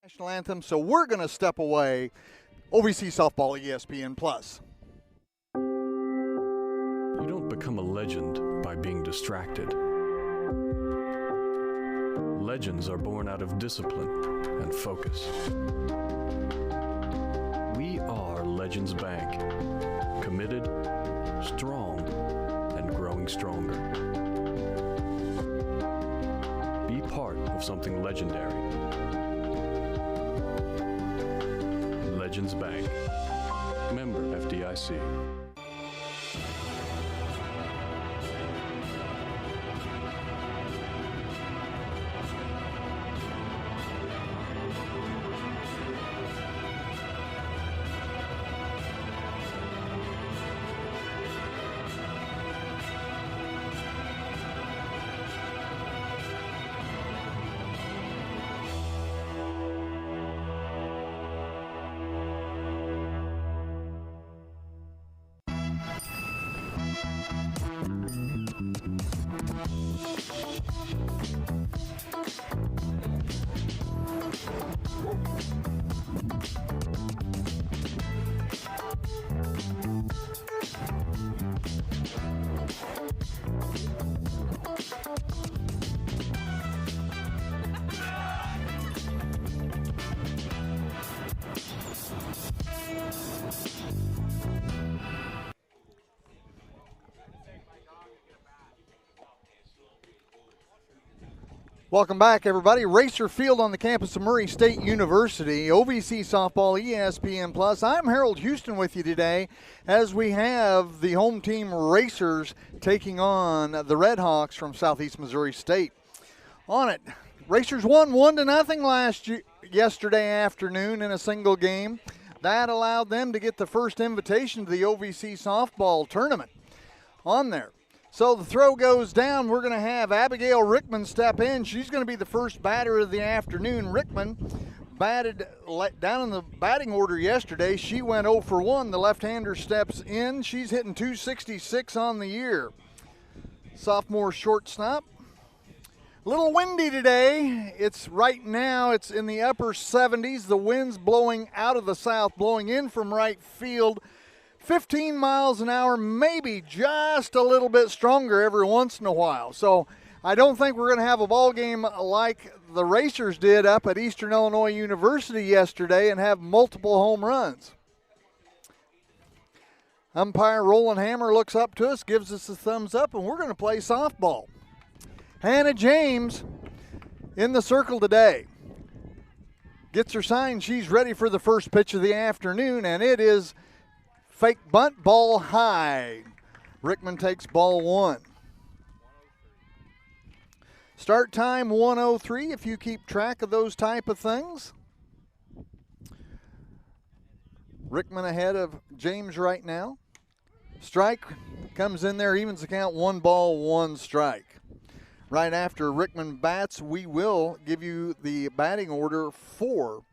National anthem, so we're going to step away. OVC Softball ESPN Plus. You don't become a legend by being distracted. Legends are born out of discipline and focus. We are Legends Bank, committed, strong, and growing stronger. Be part of something legendary. Legends Bank, member FDIC. Welcome back, everybody. Racer Field on the campus of Murray State University. OVC Softball ESPN Plus. I'm Harold Houston with you today as we have the home team Racers taking on the Red Hawks from Southeast Missouri State. On it, Racers won 1-0 yesterday afternoon in a single game. That allowed them to get the first invitation to the OVC Softball tournament on there. So the throw goes down. We're going to have Abigail Rickman step in. She's going to be the first batter of the afternoon. Rickman batted down in the batting order yesterday. She went 0 for 1. The left-hander steps in. She's hitting .266 on the year. Sophomore shortstop. A little windy today. It's right now, it's in the upper 70s. The wind's blowing out of the south, blowing in from right field. 15 miles an hour, maybe just a little bit stronger every once in a while. So I don't think we're going to have a ball game like the Racers did up at Eastern Illinois University yesterday and have multiple home runs. Umpire Roland Hammer looks up to us, gives us a thumbs up, and we're going to play softball. Hannah James in the circle today. Gets her sign. She's ready for the first pitch of the afternoon, and it is fake bunt, ball high. Rickman takes ball one. Start time 1:03 if you keep track of those type of things. Rickman ahead of James right now. Strike comes in there, evens the count, 1 ball, 1 strike. Right after Rickman bats, we will give you the batting order for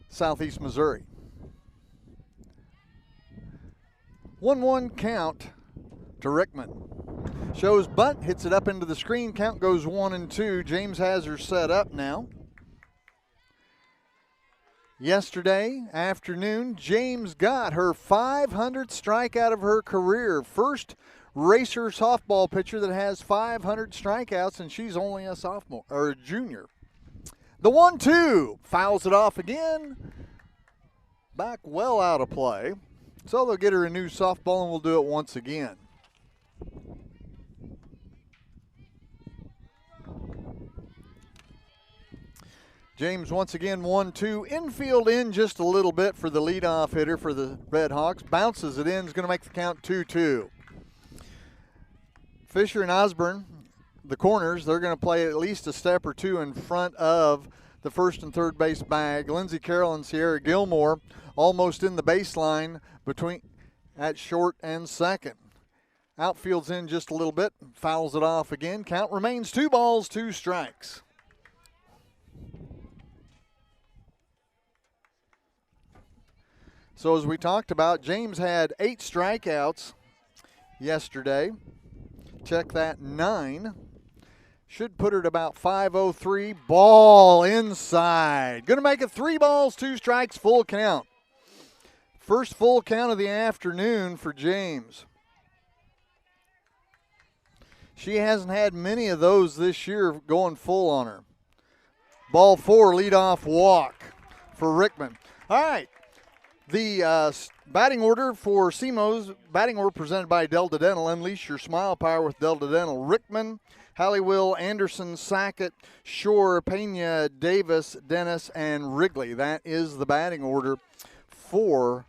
Southeast Missouri. 1-1 count to Rickman. Shows bunt, hits it up into the screen. Count goes 1-2. James has her set up now. Yesterday afternoon, James got her 500th strikeout of her career. First Racer softball pitcher that has 500 strikeouts, and she's only a sophomore or a junior. The 1-2 fouls it off again. Back well out of play. So they'll get her a new softball, and we'll do it once again. James once again 1-2. Infield in just a little bit for the leadoff hitter for the Red Hawks. Bounces it in. Is going to make the count 2-2. Fisher and Osborne, the corners, they're going to play at least a step or two in front of the first and third base bag. Lindsey Carroll and Sierra Gilmore almost in the baseline between at short and second. Outfield's in just a little bit, fouls it off again. Count remains 2 balls, 2 strikes. So as we talked about, James had 8 strikeouts yesterday. Check that, 9. Should put her at about 5:03. Ball inside. Going to make it 3 balls, 2 strikes, full count. First full count of the afternoon for James. She hasn't had many of those this year going full on her. Ball 4, leadoff walk for Rickman. All right. The batting order for SEMO's batting order presented by Delta Dental. Unleash your smile power with Delta Dental. Rickman, Halliwell, Anderson, Sackett, Shore, Pena, Davis, Dennis, and Wrigley. That is the batting order for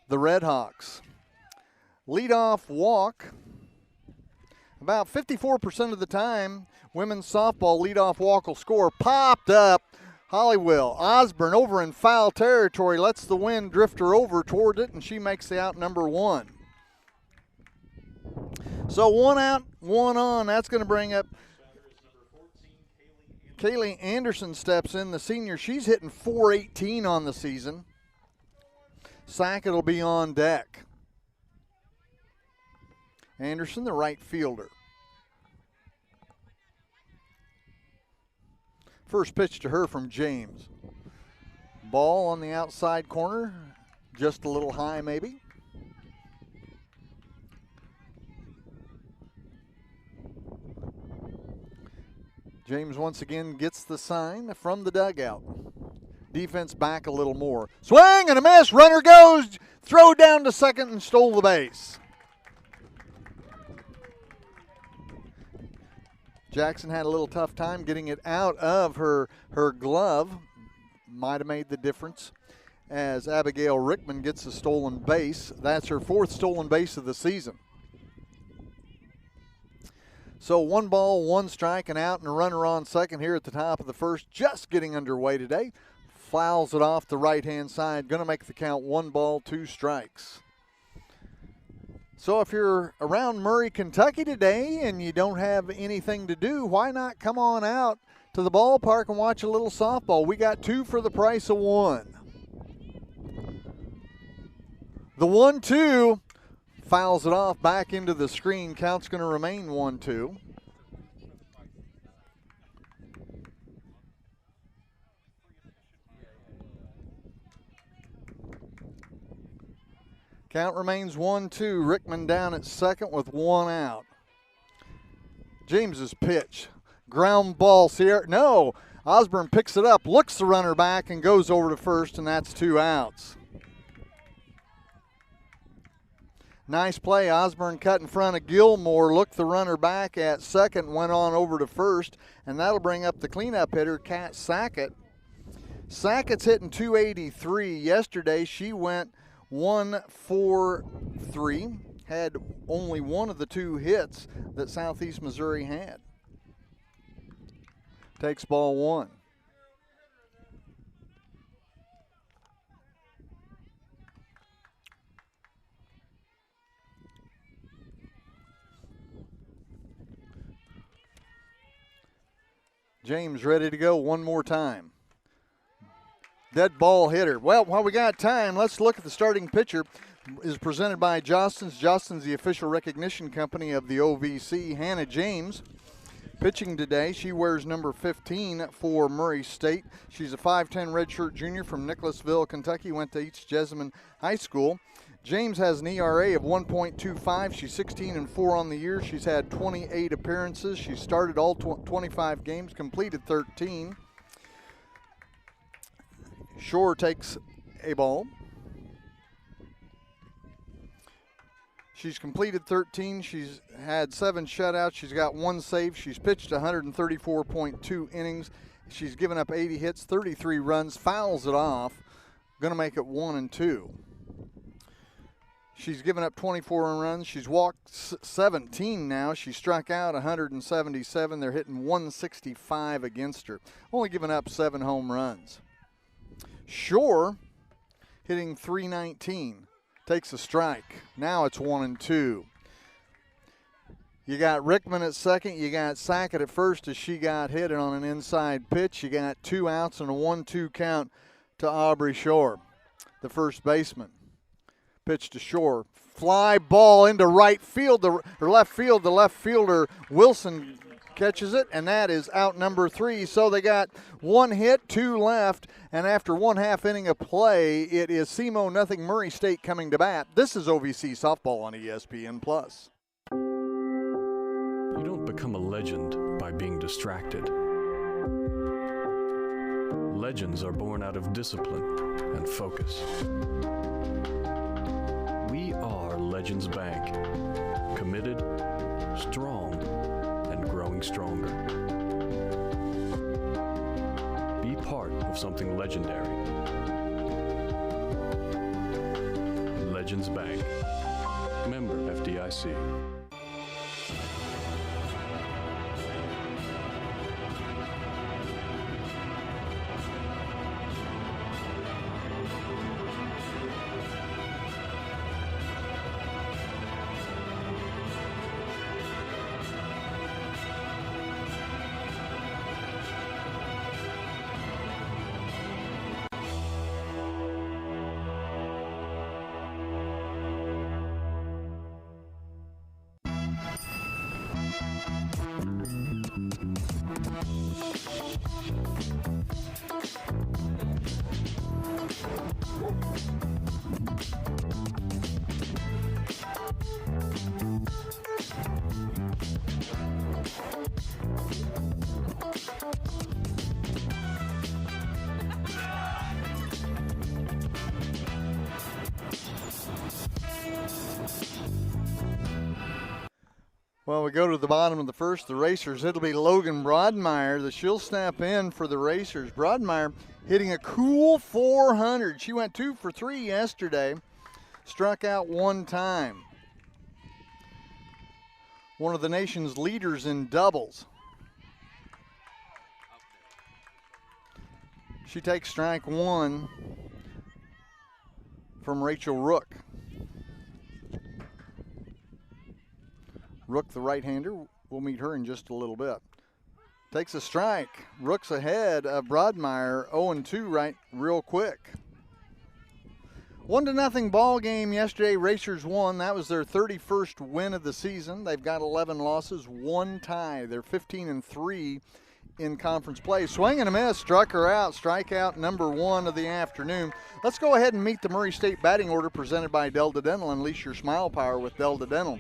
the Red Hawks. Leadoff walk. About 54% of the time, women's softball leadoff walk will score. Popped up. Halliwell. Osborne over in foul territory. Lets the wind drift her over toward it, and she makes the out number 1. So 1 out, 1 on. That's going to bring up Kaylee Anderson steps in, the senior. She's hitting .418 on the season. Sackett will be on deck. Anderson, the right fielder. First pitch to her from James. Ball on the outside corner, just a little high maybe. James once again gets the sign from the dugout. Defense back a little more. Swing and a miss. Runner goes. Throw down to second and stole the base. Jackson had a little tough time getting it out of her glove. Might have made the difference as Abigail Rickman gets a stolen base. That's her 4th stolen base of the season. So 1 ball, 1 strike, and out, and a runner on second here at the top of the first. Just getting underway today. Fouls it off the right-hand side. Going to make the count 1 ball, 2 strikes. So if you're around Murray, Kentucky today and you don't have anything to do, why not come on out to the ballpark and watch a little softball? We got 2 for the price of 1. The 1-2 fouls it off back into the screen. Count's going to remain 1-2. Count remains 1-2. Rickman down at second with 1 out. James's pitch. Ground ball. Sierra. No. Osborne picks it up, looks the runner back, and goes over to first, and that's 2 outs. Nice play. Osborne cut in front of Gilmore, looked the runner back at second, went on over to first, and that'll bring up the cleanup hitter, Kat Sackett. Sackett's hitting .283. Yesterday she went 1-4-3, had only one of the 2 hits that Southeast Missouri had. Takes ball 1. James ready to go one more time. Dead ball hitter. Well, while we got time, let's look at the starting pitcher. Is presented by Jostens. Jostens, the official recognition company of the OVC. Hannah James pitching today. She wears number 15 for Murray State. She's a 5'10 redshirt junior from Nicholasville, Kentucky. Went to East Jessamine High School. James has an ERA of 1.25. She's 16-4 on the year. She's had 28 appearances. She started all 25 games, completed 13. Shore takes a ball. She's completed 13. She's had 7 shutouts. She's got 1 save. She's pitched 134.2 innings. She's given up 80 hits, 33 runs, fouls it off. Going to make it 1-2. She's given up 24 runs. She's walked 17 now. She struck out 177. They're hitting 165 against her. Only given up 7 home runs. Shore hitting .319. Takes a strike. Now it's 1-2. You got Rickman at second. You got Sackett at first as she got hit on an inside pitch. You got 2 outs and a 1-2 count to Aubrey Shore, the first baseman. Pitch to Shore. Fly ball into right field, or left field. The left fielder, Wilson, catches it, and that is out number 3. So they got 1 hit, 2 left, and after 1/2 inning of play, it is SEMO nothing, Murray State coming to bat. This is OVC softball on ESPN+. You don't become a legend by being distracted. Legends are born out of discipline and focus. We are Legends Bank. Committed, strong, and growing stronger. Be part of something legendary. Legends Bank. Member FDIC. Well, we go to the bottom of the first, the Racers. It'll be Logan Broadmeyer that she'll snap in for the Racers. Broadmeyer hitting a cool 400. She went 2 for 3 yesterday, struck out 1 time. One of the nation's leaders in doubles. She takes strike 1 from Rachel Rook. Rook, the right-hander, we'll meet her in just a little bit. Takes a strike. Rook's ahead of Broadmeyer, 0-2 right real quick. 1-0 ball game yesterday. Racers won. That was their 31st win of the season. They've got 11 losses, 1 tie. They're 15-3 in conference play. Swing and a miss, struck her out. Strikeout number 1 of the afternoon. Let's go ahead and meet the Murray State batting order presented by Delta Dental. Unleash your smile power with Delta Dental.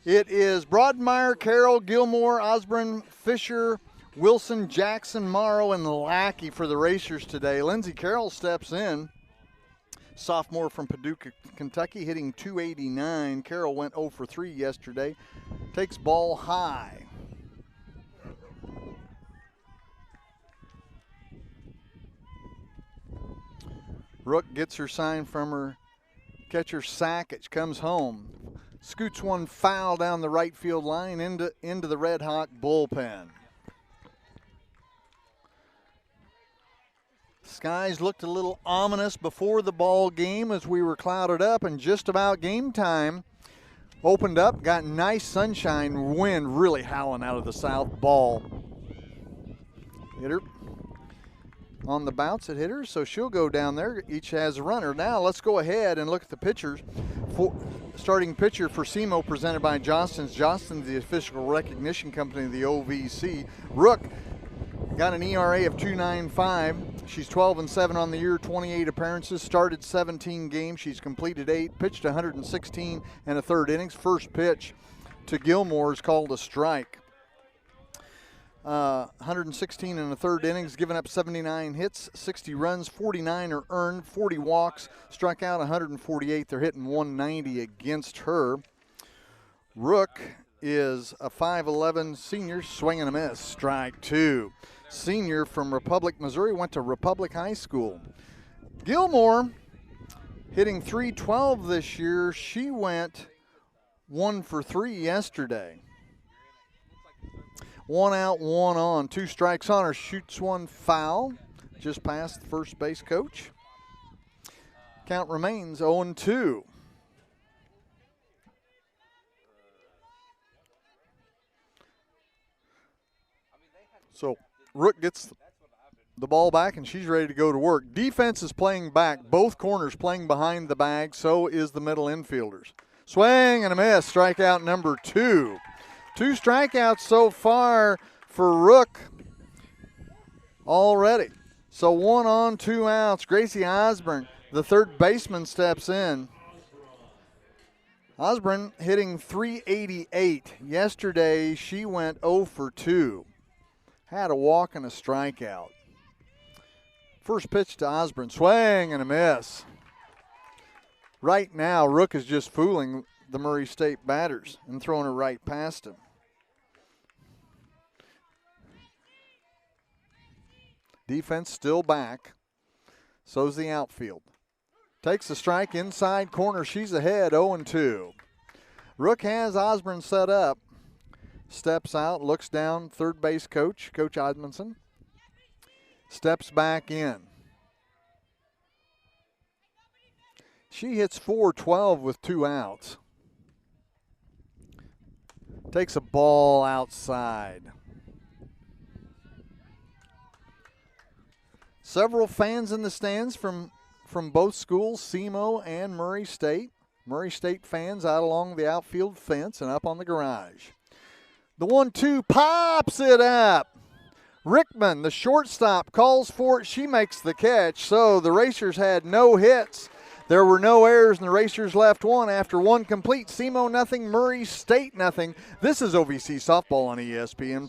It is Broadmeyer, Carroll, Gilmore, Osborne, Fisher, Wilson, Jackson, Morrow, and Lackey for the Racers today. Lindsey Carroll steps in. Sophomore from Paducah, Kentucky, hitting .289. Carroll went 0 for 3 yesterday. Takes ball high. Rook gets her sign from her catcher Sackage, comes home. Scoots one foul down the right field line into the Red Hawk bullpen. Skies looked a little ominous before the ball game as we were clouded up, and just about game time opened up, got nice sunshine, wind really howling out of the south. Ball. Hitter on the bounce at hitter, so she'll go down there. Each has a runner. Now let's go ahead and look at the pitchers. Starting pitcher for SEMO presented by Johnston's. Johnston's the official recognition company of the OVC. Rook got an ERA of 2.95. She's 12-7 on the year, 28 appearances, started 17 games. She's completed 8, pitched 116 and a third innings. First pitch to Gilmore is called a strike. 116 and a third innings, given up 79 hits, 60 runs, 49 are earned, 40 walks, struck out 148. They're hitting 190 against her. Rook is a 5'11 senior, swing and a miss, strike 2. Senior from Republic, Missouri, went to Republic High School. Gilmore hitting .312 this year. She went 1 for 3 yesterday. 1 out, 1 on, 2 strikes on her, shoots one foul, just past the first base coach. Count remains 0-2. So Rook gets the ball back, and she's ready to go to work. Defense is playing back, both corners playing behind the bag, so is the middle infielders. Swing and a miss, strikeout number 2. 2 strikeouts so far for Rook already. So 1 on, 2 outs. Gracie Osborne, the third baseman, steps in. Osborne hitting .388. Yesterday, she went 0 for 2. Had a walk and a strikeout. First pitch to Osborne, swing and a miss. Right now, Rook is just fooling the Murray State batters and throwing her right past him. Defense still back. So's the outfield. Takes a strike inside corner. She's ahead 0-2. Rook has Osborne set up. Steps out, looks down. Third base coach, Coach Odmondson. Steps back in. She hits .412 with 2 outs. Takes a ball outside. Several fans in the stands from both schools, SEMO and Murray State. Murray State fans out along the outfield fence and up on the garage. The 1-2 pops it up. Rickman, the shortstop, calls for it. She makes the catch. So the Racers had no hits. There were no errors, and the Racers left 1 after 1 complete. SEMO nothing, Murray State nothing. This is OVC Softball on ESPN+.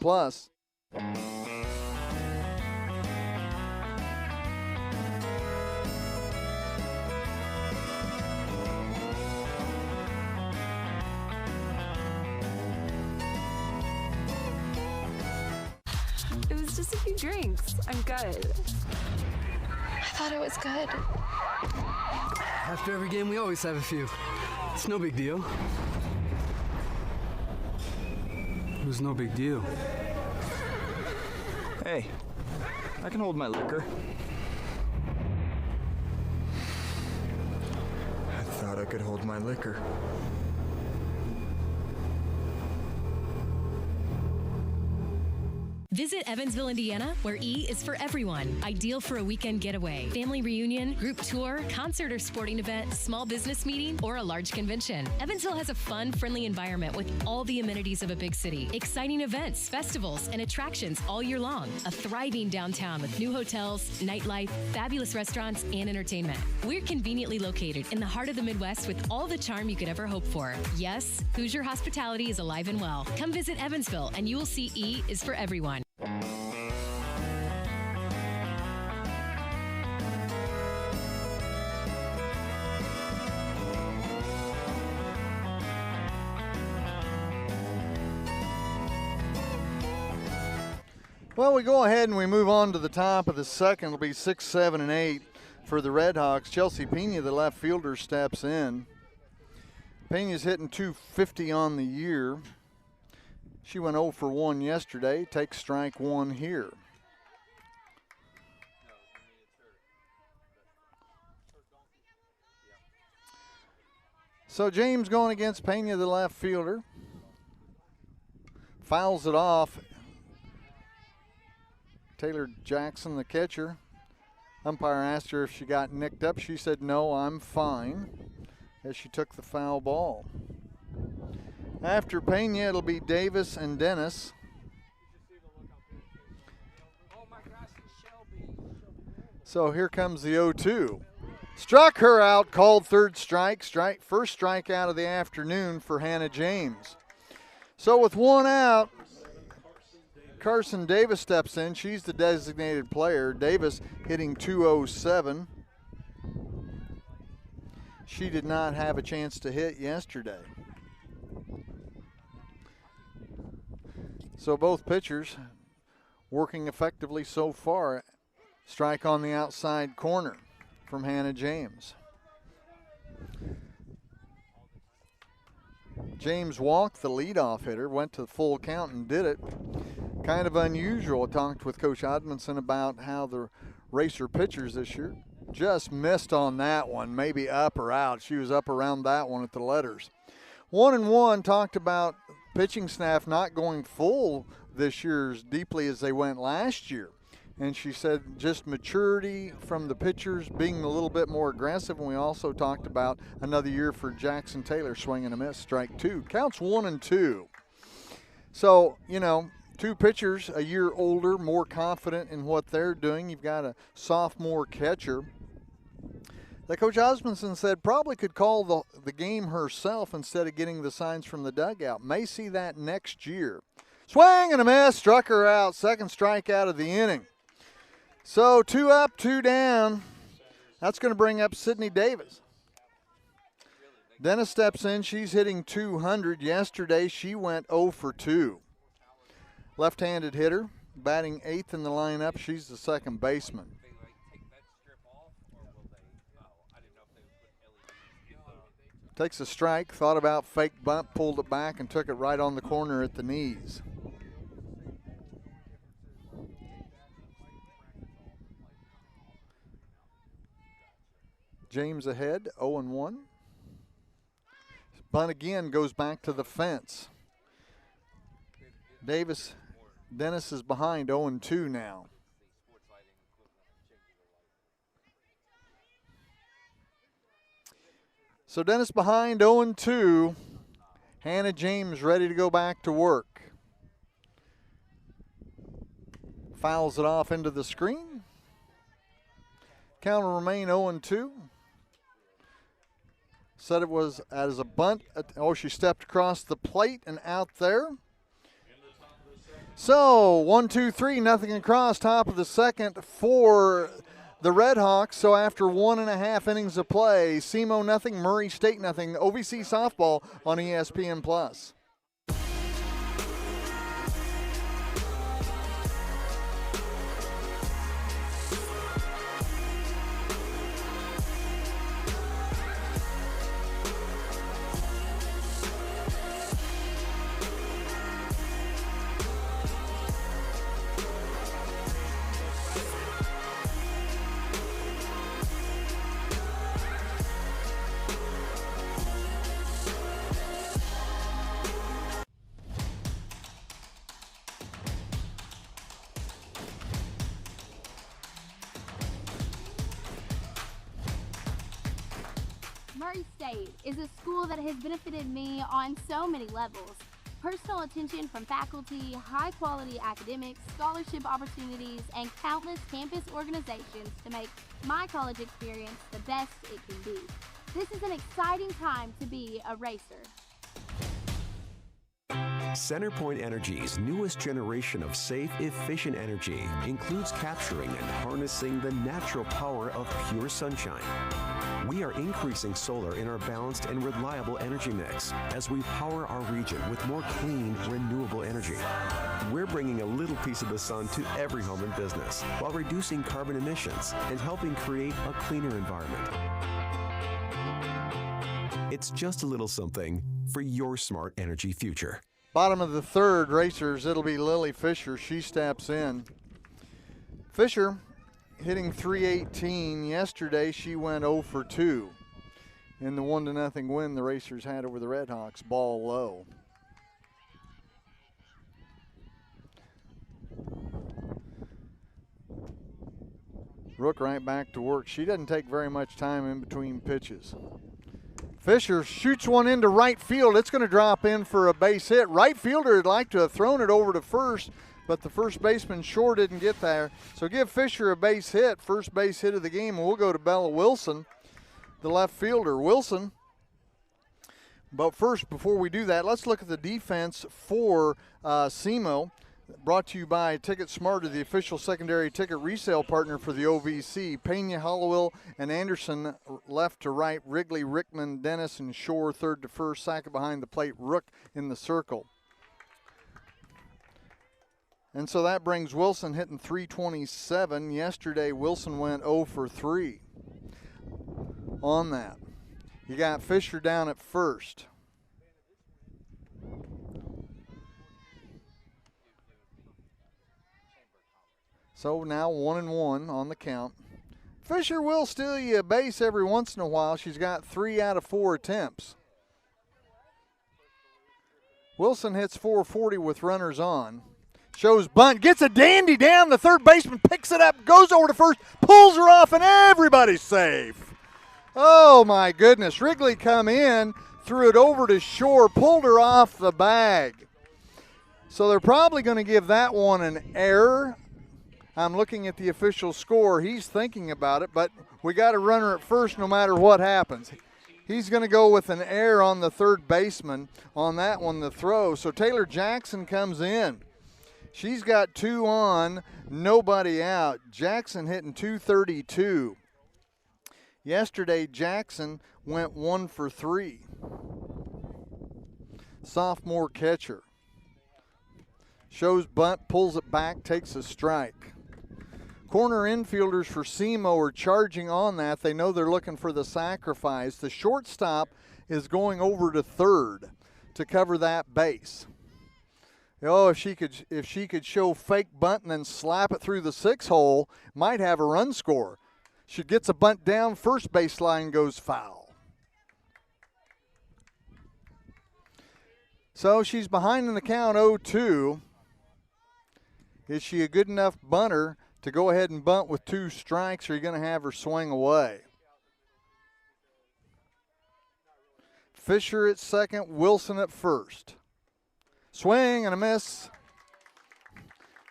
It was just a few drinks. I'm good. I thought it was good. After every game, we always have a few. It's no big deal. It was no big deal. Hey, I can hold my liquor. I thought I could hold my liquor. Visit Evansville, Indiana, where E is for everyone. Ideal for a weekend getaway, family reunion, group tour, concert or sporting event, small business meeting, or a large convention. Evansville has a fun, friendly environment with all the amenities of a big city. Exciting events, festivals, and attractions all year long. A thriving downtown with new hotels, nightlife, fabulous restaurants, and entertainment. We're conveniently located in the heart of the Midwest with all the charm you could ever hope for. Yes, Hoosier hospitality is alive and well. Come visit Evansville, and you will see E is for everyone. Well, we go ahead and we move on to the top of the second. It'll be 6, 7, and 8 for the Red Hawks. Chelsea Pena, the left fielder, steps in. Pena's hitting .250 on the year. She went 0 for 1 yesterday. Takes strike 1 here. So James going against Pena, the left fielder. Fouls it off. Taylor Jackson, the catcher. Umpire asked her if she got nicked up. She said, "No, I'm fine," as she took the foul ball. After Pena, it'll be Davis and Dennis. So here comes the 0-2. Struck her out, called third strike. First strikeout of the afternoon for Hannah James. So with 1 out, Carson Davis steps in. She's the designated player. Davis hitting .207. She did not have a chance to hit yesterday. So both pitchers working effectively so far. Strike on the outside corner from Hannah James. James walked the leadoff hitter, went to the full count and did it. Kind of unusual. I talked with Coach Odmondson about how the Racer pitchers this year just missed on that one, maybe up or out. She was up around that one at the letters. 1-1, talked about pitching staff not going full this year as deeply as they went last year. And she said just maturity from the pitchers, being a little bit more aggressive. And we also talked about another year for Jackson Taylor, swing and a miss, strike 2. Counts 1-2. So, two pitchers a year older, more confident in what they're doing. You've got a sophomore catcher that Coach Osmondson said probably could call the game herself instead of getting the signs from the dugout. May see that next year. Swing and a miss, struck her out. Second strikeout of the inning. So 2 up, 2 down. That's going to bring up Sydney Davis. Dennis steps in. She's hitting 200. Yesterday, she went 0 for 2. Left-handed hitter, batting 8th in the lineup. She's the second baseman. Takes a strike, thought about fake bunt, pulled it back, and took it right on the corner at the knees. James ahead, 0-1. Bunt again goes back to the fence. Dennis is behind, 0-2 now. So Dennis behind, 0-2. Hannah James ready to go back to work. Fouls it off into the screen. Count will remain 0-2. Said it was as a bunt. Oh, she stepped across the plate and out there. So 1, 2, 3, nothing across, top of the second for the Red Hawks. So after 1.5 innings of play, SEMO nothing, Murray State nothing. OVC softball on ESPN Plus. Murray State is a school that has benefited me on so many levels. Personal attention from faculty, high-quality academics, scholarship opportunities, and countless campus organizations to make my college experience the best it can be. This is an exciting time to be a racer. CenterPoint Energy's newest generation of safe, efficient energy includes capturing and harnessing the natural power of pure sunshine. We are increasing solar in our balanced and reliable energy mix as we power our region with more clean, renewable energy. We're bringing a little piece of the sun to every home and business while reducing carbon emissions and helping create a cleaner environment. It's just a little something for your smart energy future. Bottom of the third, racers, it'll be Lily Fisher. She steps in. Fisher hitting .318. Yesterday, she went 0 for 2 in the 1-0 win the Racers had over the Red Hawks, ball low. Rook right back to work. She doesn't take very much time in between pitches. Fisher shoots one into right field. It's going to drop in for a base hit. Right fielder would like to have thrown it over to first, but the first baseman sure didn't get there. So give Fisher a base hit, first base hit of the game, and we'll go to Bella Wilson, the left fielder. Wilson, but first, before we do that, let's look at the defense for SEMO. Brought to you by Ticket Smarter, the official secondary ticket resale partner for the OVC. Pena, Hollowell, and Anderson left to right. Wrigley, Rickman, Dennis, and Shore third to first. Sackett behind the plate. Rook in the circle. And so that brings Wilson hitting .327. Yesterday, Wilson went 0 for 3 on that. You got Fisher down at first. So now 1-1 on the count. Fisher will steal you a base every once in a while. She's got 3 out of 4 attempts. Wilson hits .440 with runners on. Shows bunt, gets a dandy down. The third baseman picks it up, goes over to first, pulls her off, and everybody's safe. Oh, my goodness. Wrigley come in, threw it over to Shore, pulled her off the bag. So they're probably going to give that one an error. I'm looking at the official score. He's thinking about it, but we got a runner at first no matter what happens. He's going to go with an error on the third baseman on that one, the throw. So Taylor Jackson comes in. She's got 2 on, nobody out. Jackson hitting .232. Yesterday, Jackson went 1 for 3. Sophomore catcher. Shows bunt, pulls it back, takes a strike. Corner infielders for SEMO are charging on that. They know they're looking for the sacrifice. The shortstop is going over to third to cover that base. Oh, if she could show fake bunt and then slap it through the 6 hole, might have a run score. She gets a bunt down, first baseline goes foul. So she's behind in the count 0-2. Is she a good enough bunter to go ahead and bunt with 2 strikes, or are you going to have her swing away? Fisher at second, Wilson at first. Swing and a miss.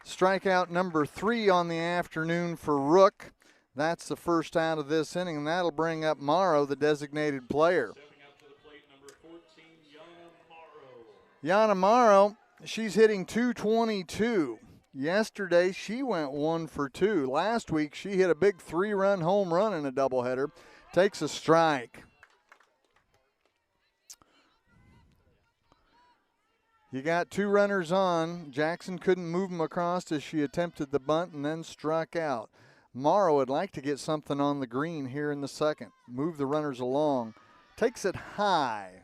Strikeout number 3 on the afternoon for Rook. That's the first out of this inning, and that'll bring up Morrow, the designated player. Yana Morrow, she's hitting .222. Yesterday, she went 1 for 2. Last week, she hit a big 3-run home run in a doubleheader. Takes a strike. You got 2 runners on. Jackson couldn't move them across as she attempted the bunt and then struck out. Morrow would like to get something on the green here in the second. Move the runners along. Takes it high.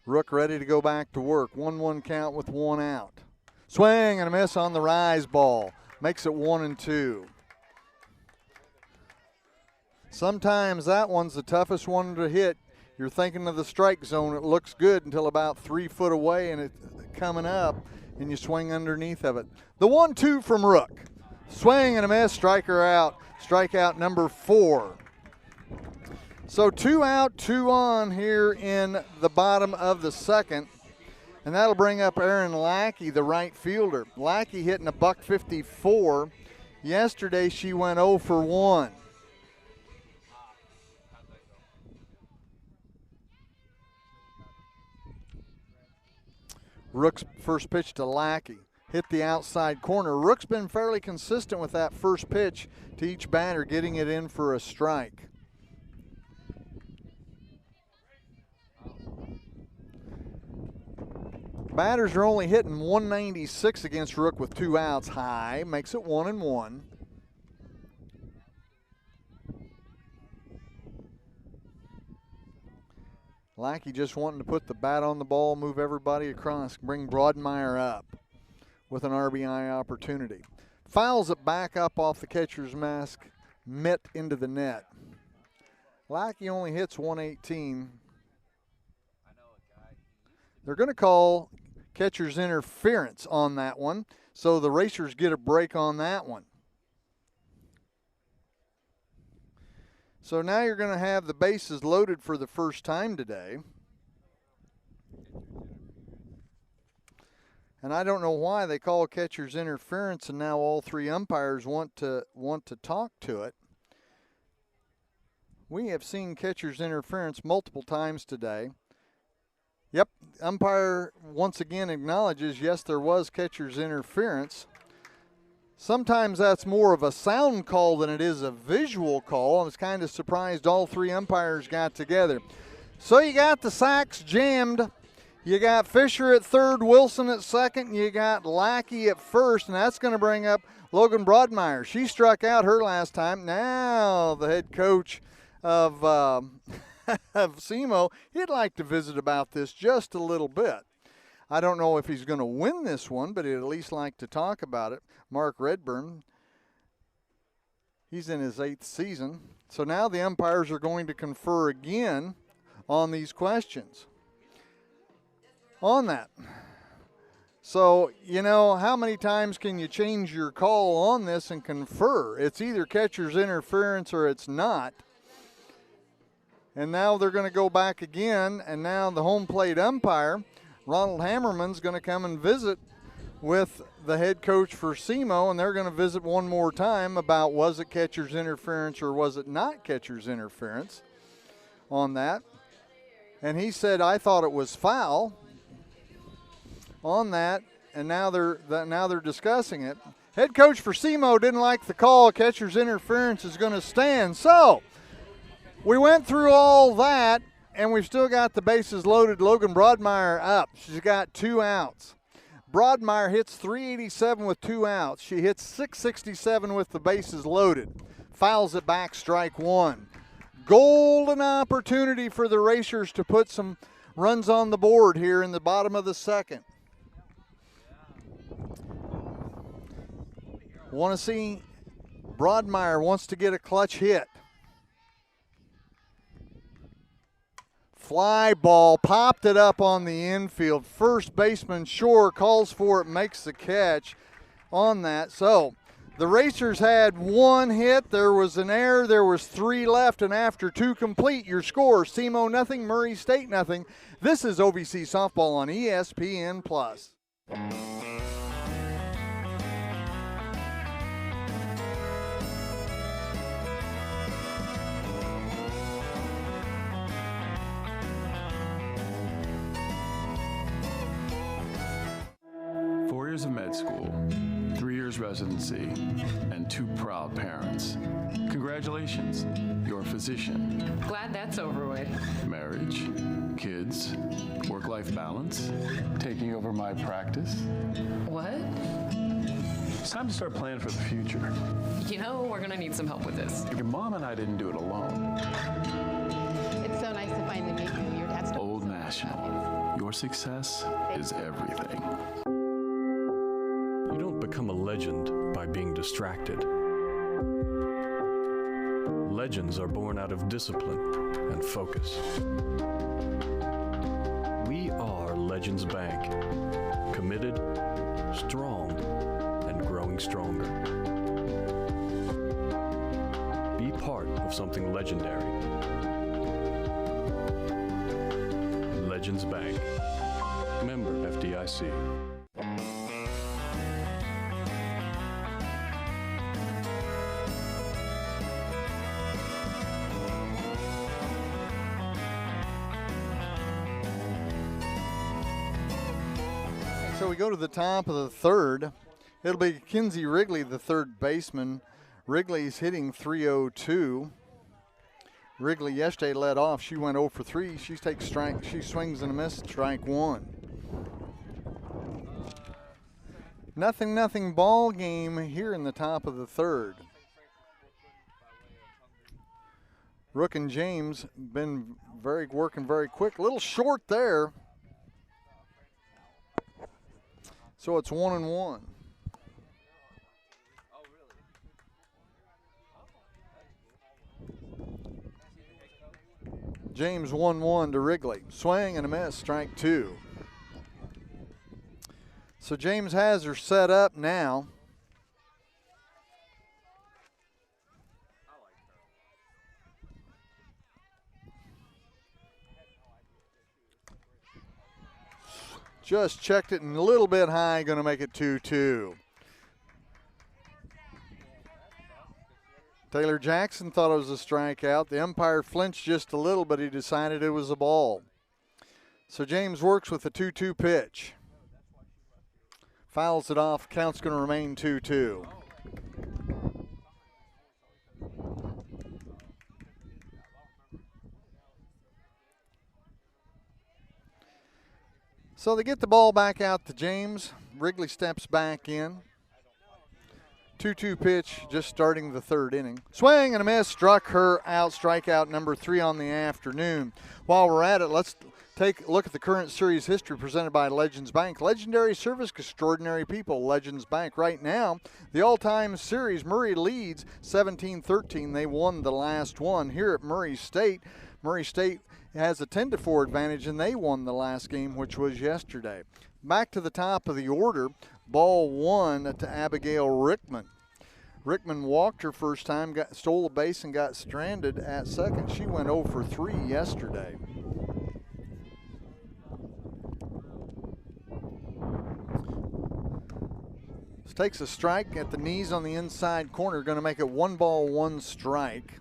Rook ready to go back to work. 1-1 count with 1 out. Swing and a miss on the rise ball. Makes it 1-2. Sometimes that one's the toughest one to hit. You're thinking of the strike zone. It looks good until about 3 foot away and it's coming up and you swing underneath of it. The 1-2 from Rook. Swing and a miss, striker out. Strikeout number 4. So 2 out, 2 on here in the bottom of the second. And that'll bring up Aaron Lackey, the right fielder. Lackey hitting a .154. Yesterday she went 0 for 1. Rook's first pitch to Lackey. Hit the outside corner. Rook's been fairly consistent with that first pitch to each batter, getting it in for a strike. Batters are only hitting .196 against Rook with 2 outs. High, makes it 1-1. Lackey just wanting to put the bat on the ball, move everybody across, bring Broadmeyer up with an RBI opportunity. Fouls it back up off the catcher's mask, mitt into the net. Lackey only hits .118. They're going to call catcher's interference on that one, so the Racers get a break on that one. So now you're going to have the bases loaded for the first time today. And I don't know why they call catcher's interference and now all 3 umpires want to talk to it. We have seen catcher's interference multiple times today. Yep, umpire once again acknowledges, yes, there was catcher's interference. Sometimes that's more of a sound call than it is a visual call. I was kind of surprised all 3 umpires got together. So you got the sacks jammed. You got Fisher at third, Wilson at second, you got Lackey at first, and that's going to bring up Logan Broadmeyer. She struck out her last time. Now the head coach of of SEMO, he'd like to visit about this just a little bit. I don't know if he's going to win this one, but he'd at least like to talk about it. Mark Redburn, he's in his 8th season. So now the umpires are going to confer again on these questions. On that, So, you know, how many times can you change your call on this and confer? It's either catcher's interference or it's not. And now they're going to go back again, and now the home plate umpire, Ronald Hammerman's going to come and visit with the head coach for SEMO, and they're going to visit one more time about was it catcher's interference or was it not catcher's interference on that. And he said, I thought it was foul on that, and now they're discussing it. Head coach for SEMO didn't like the call. Catcher's interference is going to stand. So we went through all that, and we've still got the bases loaded. Logan Broadmeyer up. She's got 2 outs. Broadmeyer hits .387 with 2 outs. She hits .667 with the bases loaded. Fouls it back, strike 1. Golden opportunity for the Racers to put some runs on the board here in the bottom of the second. Want to see Broadmeyer wants to get a clutch hit. Fly ball, popped it up on the infield. First baseman Shore calls for it, makes the catch on that. So the Racers had 1 hit. There was an error. There was 3 left, and after 2 complete, your score, SEMO nothing, Murray State nothing. This is OVC Softball on ESPN+. 4 years of med school, 3 years residency, and 2 proud parents. Congratulations, you're a physician. Glad that's over with. Marriage, kids, work-life balance, taking over my practice. What? It's time to start planning for the future. You know, we're gonna need some help with this. Your mom and I didn't do it alone. It's so nice to finally meet you. Your dad's Old National, your success is everything. You don't become a legend by being distracted. Legends are born out of discipline and focus. We are Legends Bank. Committed, strong, and growing stronger. Be part of something legendary. Legends Bank. Member FDIC. So we go to the top of the third. It'll be Kinsey Wrigley, the third baseman. Wrigley's hitting .302. Wrigley yesterday led off. She went 0 for 3. She takes strike. She swings and a miss. Strike 1. Nothing ball game here in the top of the third. Rook and James been working very quick. A little short there. So it's 1-1. James 1-1 to Wrigley. Swing and a miss, strike 2. So James has her set up now. Just checked it and a little bit high, going to make it 2-2. Taylor Jackson thought it was a strikeout. The umpire flinched just a little, but he decided it was a ball. So James works with the 2-2 pitch. Fouls it off. Count's going to remain 2-2. So they get the ball back out to James. Wrigley steps back in. 2-2 pitch, just starting the third inning. Swing and a miss, struck her out, strikeout number 3 on the afternoon. While we're at it, let's take a look at the current series history presented by Legends Bank. Legendary service, extraordinary people. Legends Bank. Right now, the all-time series, Murray leads 17-13. They won the last one here at Murray State. Murray State has a 10-4 advantage, and they won the last game, which was yesterday. Back to the top of the order, ball 1 to Abigail Rickman. Rickman walked her first time, stole a base, and got stranded at second. She went 0 for 3 yesterday. This takes a strike at the knees on the inside corner, going to make it 1 ball, 1 strike.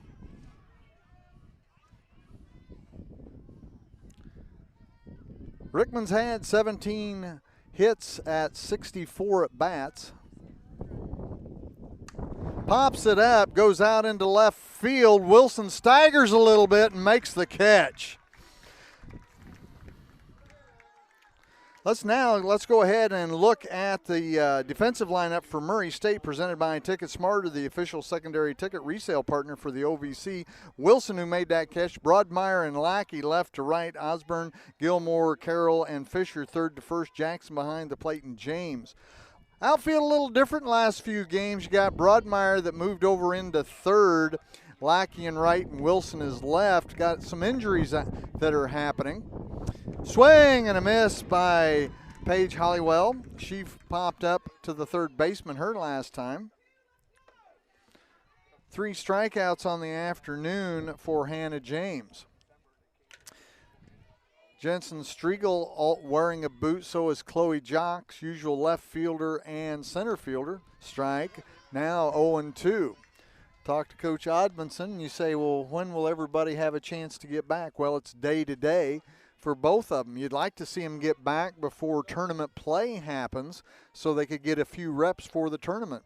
Rickman's had 17 hits at 64 at bats. Pops it up, goes out into left field. Wilson staggers a little bit and makes the catch. Let's go ahead and look at the defensive lineup for Murray State, presented by Ticket Smarter, the official secondary ticket resale partner for the OVC. Wilson, who made that catch. Broadmeyer and Lackey left to right. Osborne, Gilmore, Carroll, and Fisher third to first. Jackson behind the plate, and James. Outfield a little different last few games. You got Broadmeyer that moved over into third. Lackey and right, and Wilson is left. Got some injuries that are happening. Swing and a miss by Paige Hollywell. She popped up to the third baseman her last time. 3 strikeouts on the afternoon for Hannah James. Jensen Striegel wearing a boot, so is Chloe Jocks, usual left fielder and center fielder. Strike, now 0-2. Talk to Coach Odmanson, and you say, well, when will everybody have a chance to get back? Well, it's day to day for both of them. You'd like to see them get back before tournament play happens so they could get a few reps for the tournament.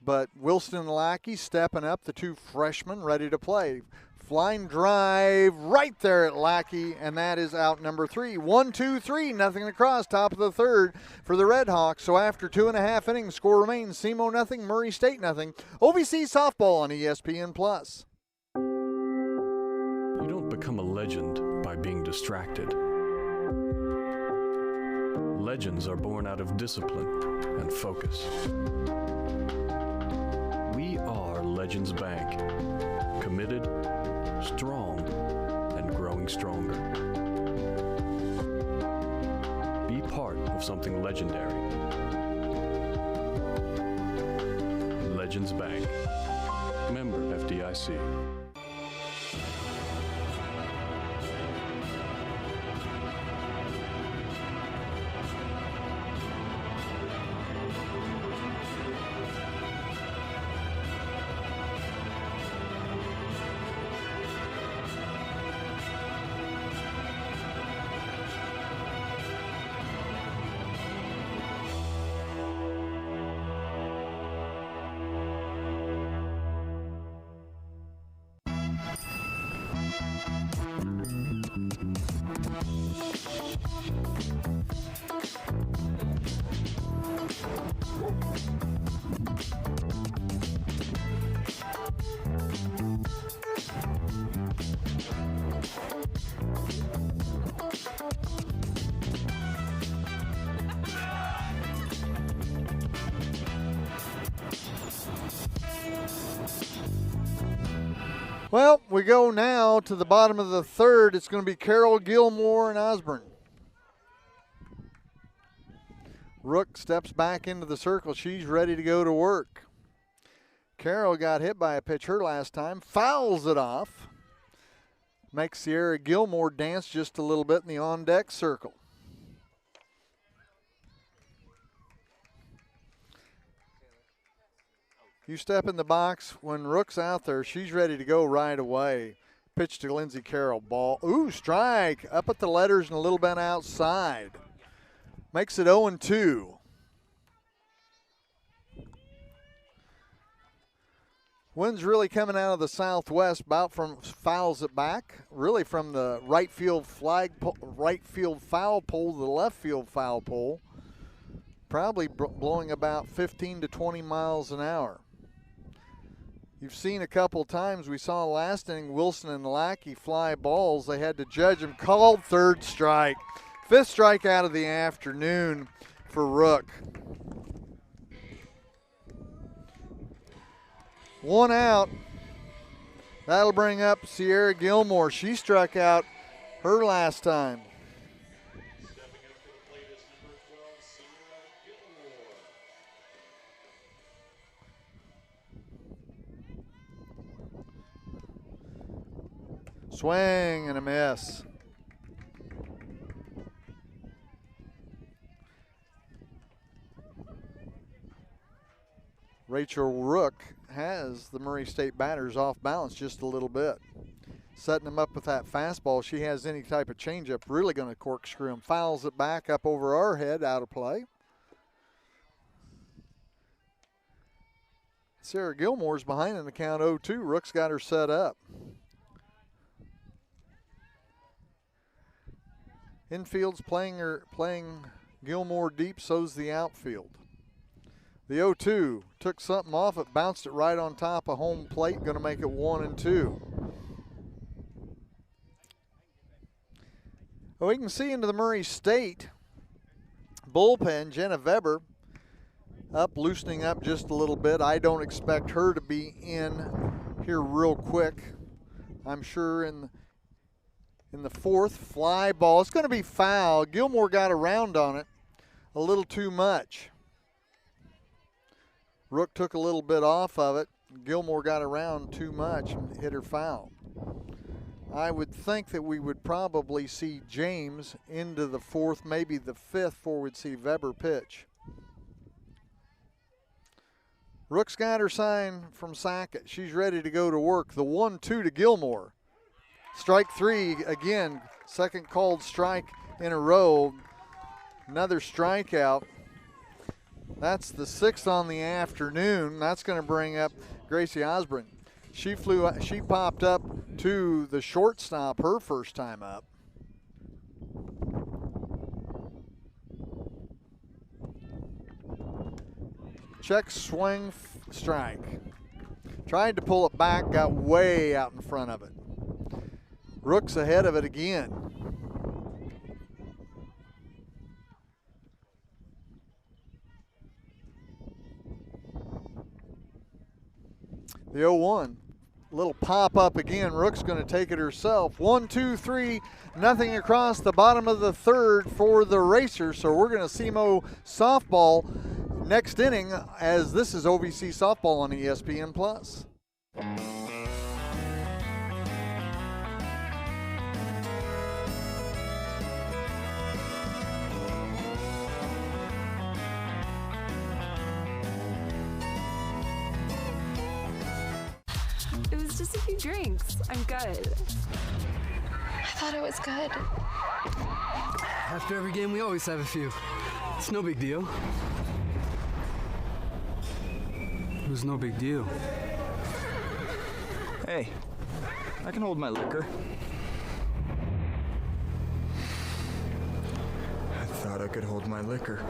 But Wilson and Lackey stepping up, the 2 freshmen ready to play. Flying drive right there at Lackey, and that is out number 3. 1-2-3, nothing across, top of the third for the Red Hawks. So after 2.5 innings, score remains SEMO nothing, Murray State nothing. OVC softball on ESPN+. You don't become a legend by being distracted. Legends are born out of discipline and focus. We are Legends Bank. Committed, strong, and growing stronger. Be part of something legendary. Legends Bank. Member FDIC. Well, we go now to the bottom of the third. It's going to be Carroll, Gilmore, and Osborne. Rook steps back into the circle. She's ready to go to work. Carroll got hit by a pitch her last time, fouls it off. Makes Sierra Gilmore dance just a little bit in the on-deck circle. You step in the box when Rook's out there, she's ready to go right away. Pitch to Lindsey Carroll. Ball. Ooh, strike. Up at the letters and a little bit outside. Makes it 0-2. Wind's really coming out of the southwest, about from fouls it back, really from the right field foul pole to the left field foul pole. Probably blowing about 15 to 20 miles an hour. You've seen a couple times, we saw last inning Wilson and Lackey fly balls. They had to judge them. Called third strike. 5th strikeout of the afternoon for Rook. 1 out. That'll bring up Sierra Gilmore. She struck out her last time. Swing and a miss. Rachel Rook has the Murray State batters off balance just a little bit. Setting them up with that fastball. She has any type of changeup, really going to corkscrew him. Fouls it back up over our head, out of play. Sarah Gilmore's behind in the count 0-2. Rook's got her set up. Infield's playing Gilmore deep, so's the outfield. The 0-2 took something off it, bounced it right on top of home plate, going to make it 1-2. Well, we can see into the Murray State bullpen. Jenna Weber up, loosening up just a little bit. I don't expect her to be in here real quick. I'm sure in the fourth. Fly ball. It's going to be foul. Gilmore got around on it a little too much. Rook took a little bit off of it. Gilmore got around too much and hit her foul. I would think that we would probably see James into the fourth, maybe the fifth, before we'd see Weber pitch. Rook's got her sign from Sackett. She's ready to go to work. The 1-2 to Gilmore. Strike three again, second called strike in a row. Another strikeout. That's the sixth on the afternoon. That's going to bring up Gracie Osborne. She popped up to the shortstop her first time up. Check, swing, strike. Tried to pull it back, got way out in front of it. Rook's ahead of it again. The 0-1. Little pop up again. Rook's going to take it herself. 1, 2, 3, nothing across the bottom of the third for the Racers. So we're going to see Mo softball next inning, as this is OVC softball on ESPN Plus. It was just a few drinks. I'm good. I thought it was good. After every game, we always have a few. It's no big deal. It was no big deal. Hey, I can hold my liquor. I thought I could hold my liquor.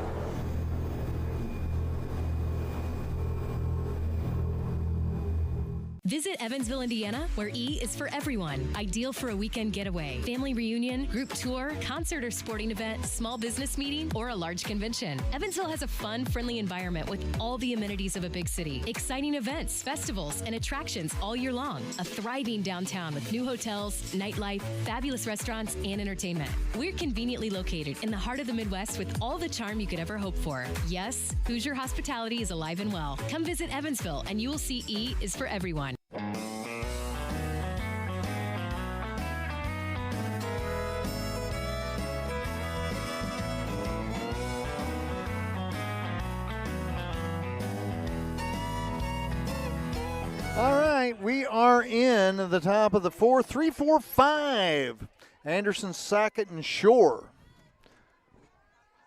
Visit Evansville, Indiana, where E is for everyone. Ideal for a weekend getaway, family reunion, group tour, concert or sporting event, small business meeting, or a large convention. Evansville has a fun, friendly environment with all the amenities of a big city. Exciting events, festivals, and attractions all year long. A thriving downtown with new hotels, nightlife, fabulous restaurants, and entertainment. We're conveniently located in the heart of the Midwest with all the charm you could ever hope for. Yes, Hoosier hospitality is alive and well. Come visit Evansville and you will see E is for everyone. All right, we are in the top of the fourth. 3, 4, 5. Anderson, Sackett, and Shore.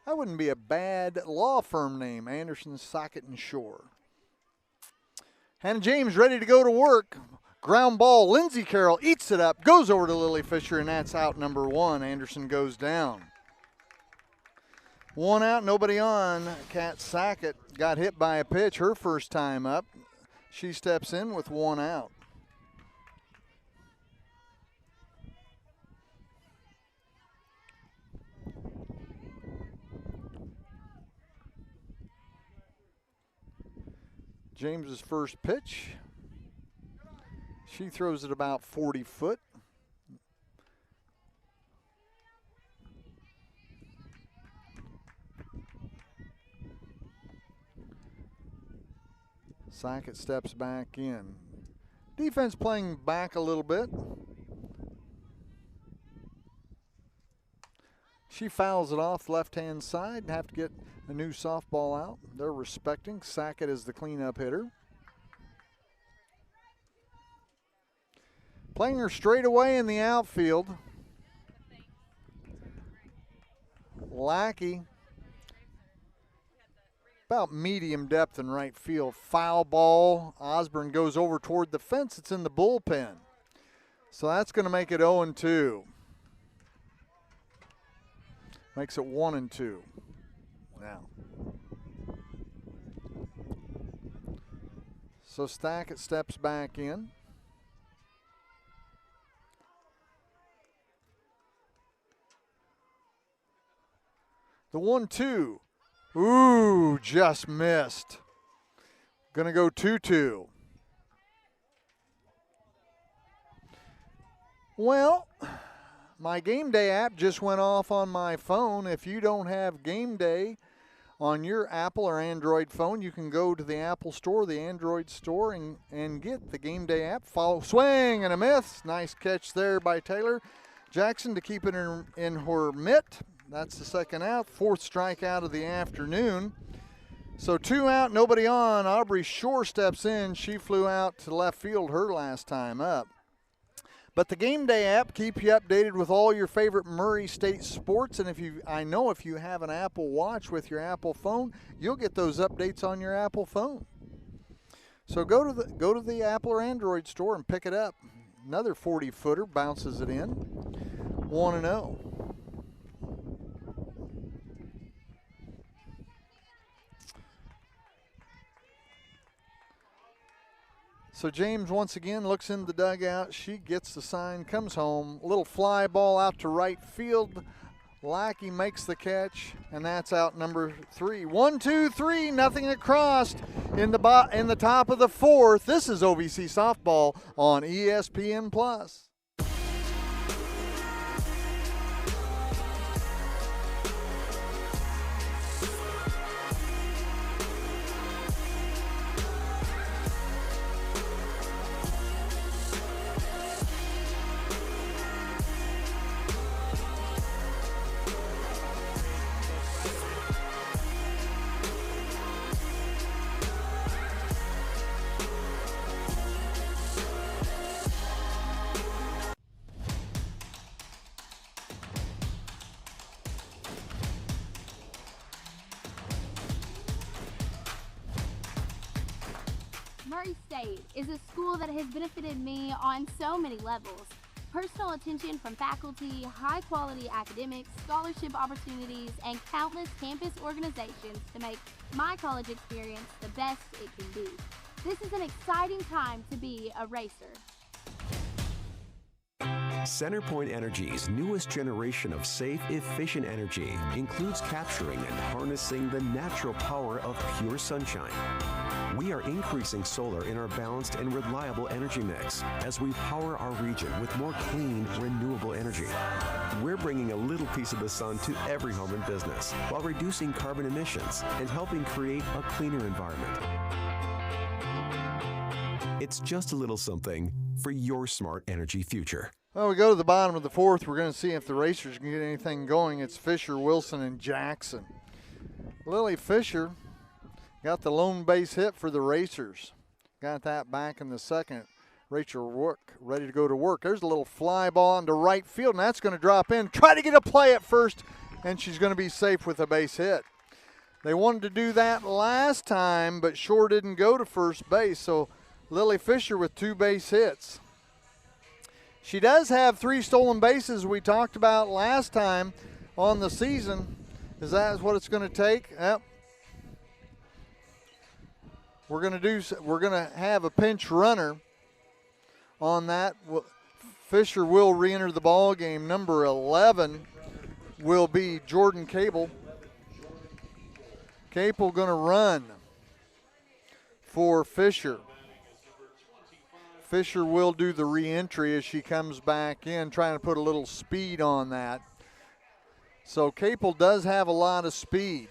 That wouldn't be a bad law firm name, Anderson, Sackett, and Shore. Hannah James ready to go to work. Ground ball, Lindsey Carroll eats it up, goes over to Lily Fisher, and that's out number 1. Anderson goes down. 1 out, nobody on. Kat Sackett got hit by a pitch her first time up. She steps in with 1 out. James's first pitch. She throws it about 40 foot. Sackett steps back in. Defense playing back a little bit. She fouls it off left-hand side and have to get a new softball out. They're respecting Sackett as the cleanup hitter. Playing her straight away in the outfield. Lackey. About medium depth in right field. Foul ball. Osborne goes over toward the fence. It's in the bullpen. So that's going to make it 0-2. Makes it 1-2 now. So Stackett steps back in. The 1-2. Ooh, just missed. Gonna go 2-2. Well, my Game Day app just went off on my phone. If you don't have Game Day on your Apple or Android phone, you can go to the Apple Store, the Android Store, and get the Game Day app. Follow, swing and a miss. Nice catch there by Taylor Jackson to keep it in her mitt. That's the second out. Fourth strikeout of the afternoon. So 2 out, nobody on. Aubrey Shore steps in. She flew out to left field her last time up. But the Game Day app keeps you updated with all your favorite Murray State sports. And I know if you have an Apple Watch with your Apple phone, you'll get those updates on your Apple phone. So go to the Apple or Android store and pick it up. Another 40-footer bounces it in. 1-0. So James once again looks in the dugout. She gets the sign, comes home. Little fly ball out to right field. Lackey makes the catch, and that's out number 3. 1, 2, 3, nothing across in the top of the 4th. This is OVC softball on ESPN+. Murray State is a school that has benefited me on so many levels. Personal attention from faculty, high-quality academics, scholarship opportunities, and countless campus organizations to make my college experience the best it can be. This is an exciting time to be a racer. CenterPoint Energy's newest generation of safe, efficient energy includes capturing and harnessing the natural power of pure sunshine. We are increasing solar in our balanced and reliable energy mix as we power our region with more clean, renewable energy. We're bringing a little piece of the sun to every home and business while reducing carbon emissions and helping create a cleaner environment. It's just a little something for your smart energy future. Well, we go to the bottom of the 4th. We're going to see if the Racers can get anything going. It's Fisher, Wilson, and Jackson. Lily Fisher got the lone base hit for the Racers. Got that back in the second. Rachel Rook ready to go to work. There's a little fly ball into right field, and that's going to drop in. Try to get a play at first, and she's going to be safe with a base hit. They wanted to do that last time, but Shore didn't go to first base, so Lily Fisher with 2 base hits. She does have 3 stolen bases we talked about last time on the season. Is that what it's going to take? Yep. We're going to have a pinch runner on that. Fisher will re-enter the ball game. Number 11 will be Jordan Cable. Cable going to run for Fisher. Fisher will do the re-entry as she comes back in, trying to put a little speed on that. So Capel does have a lot of speed.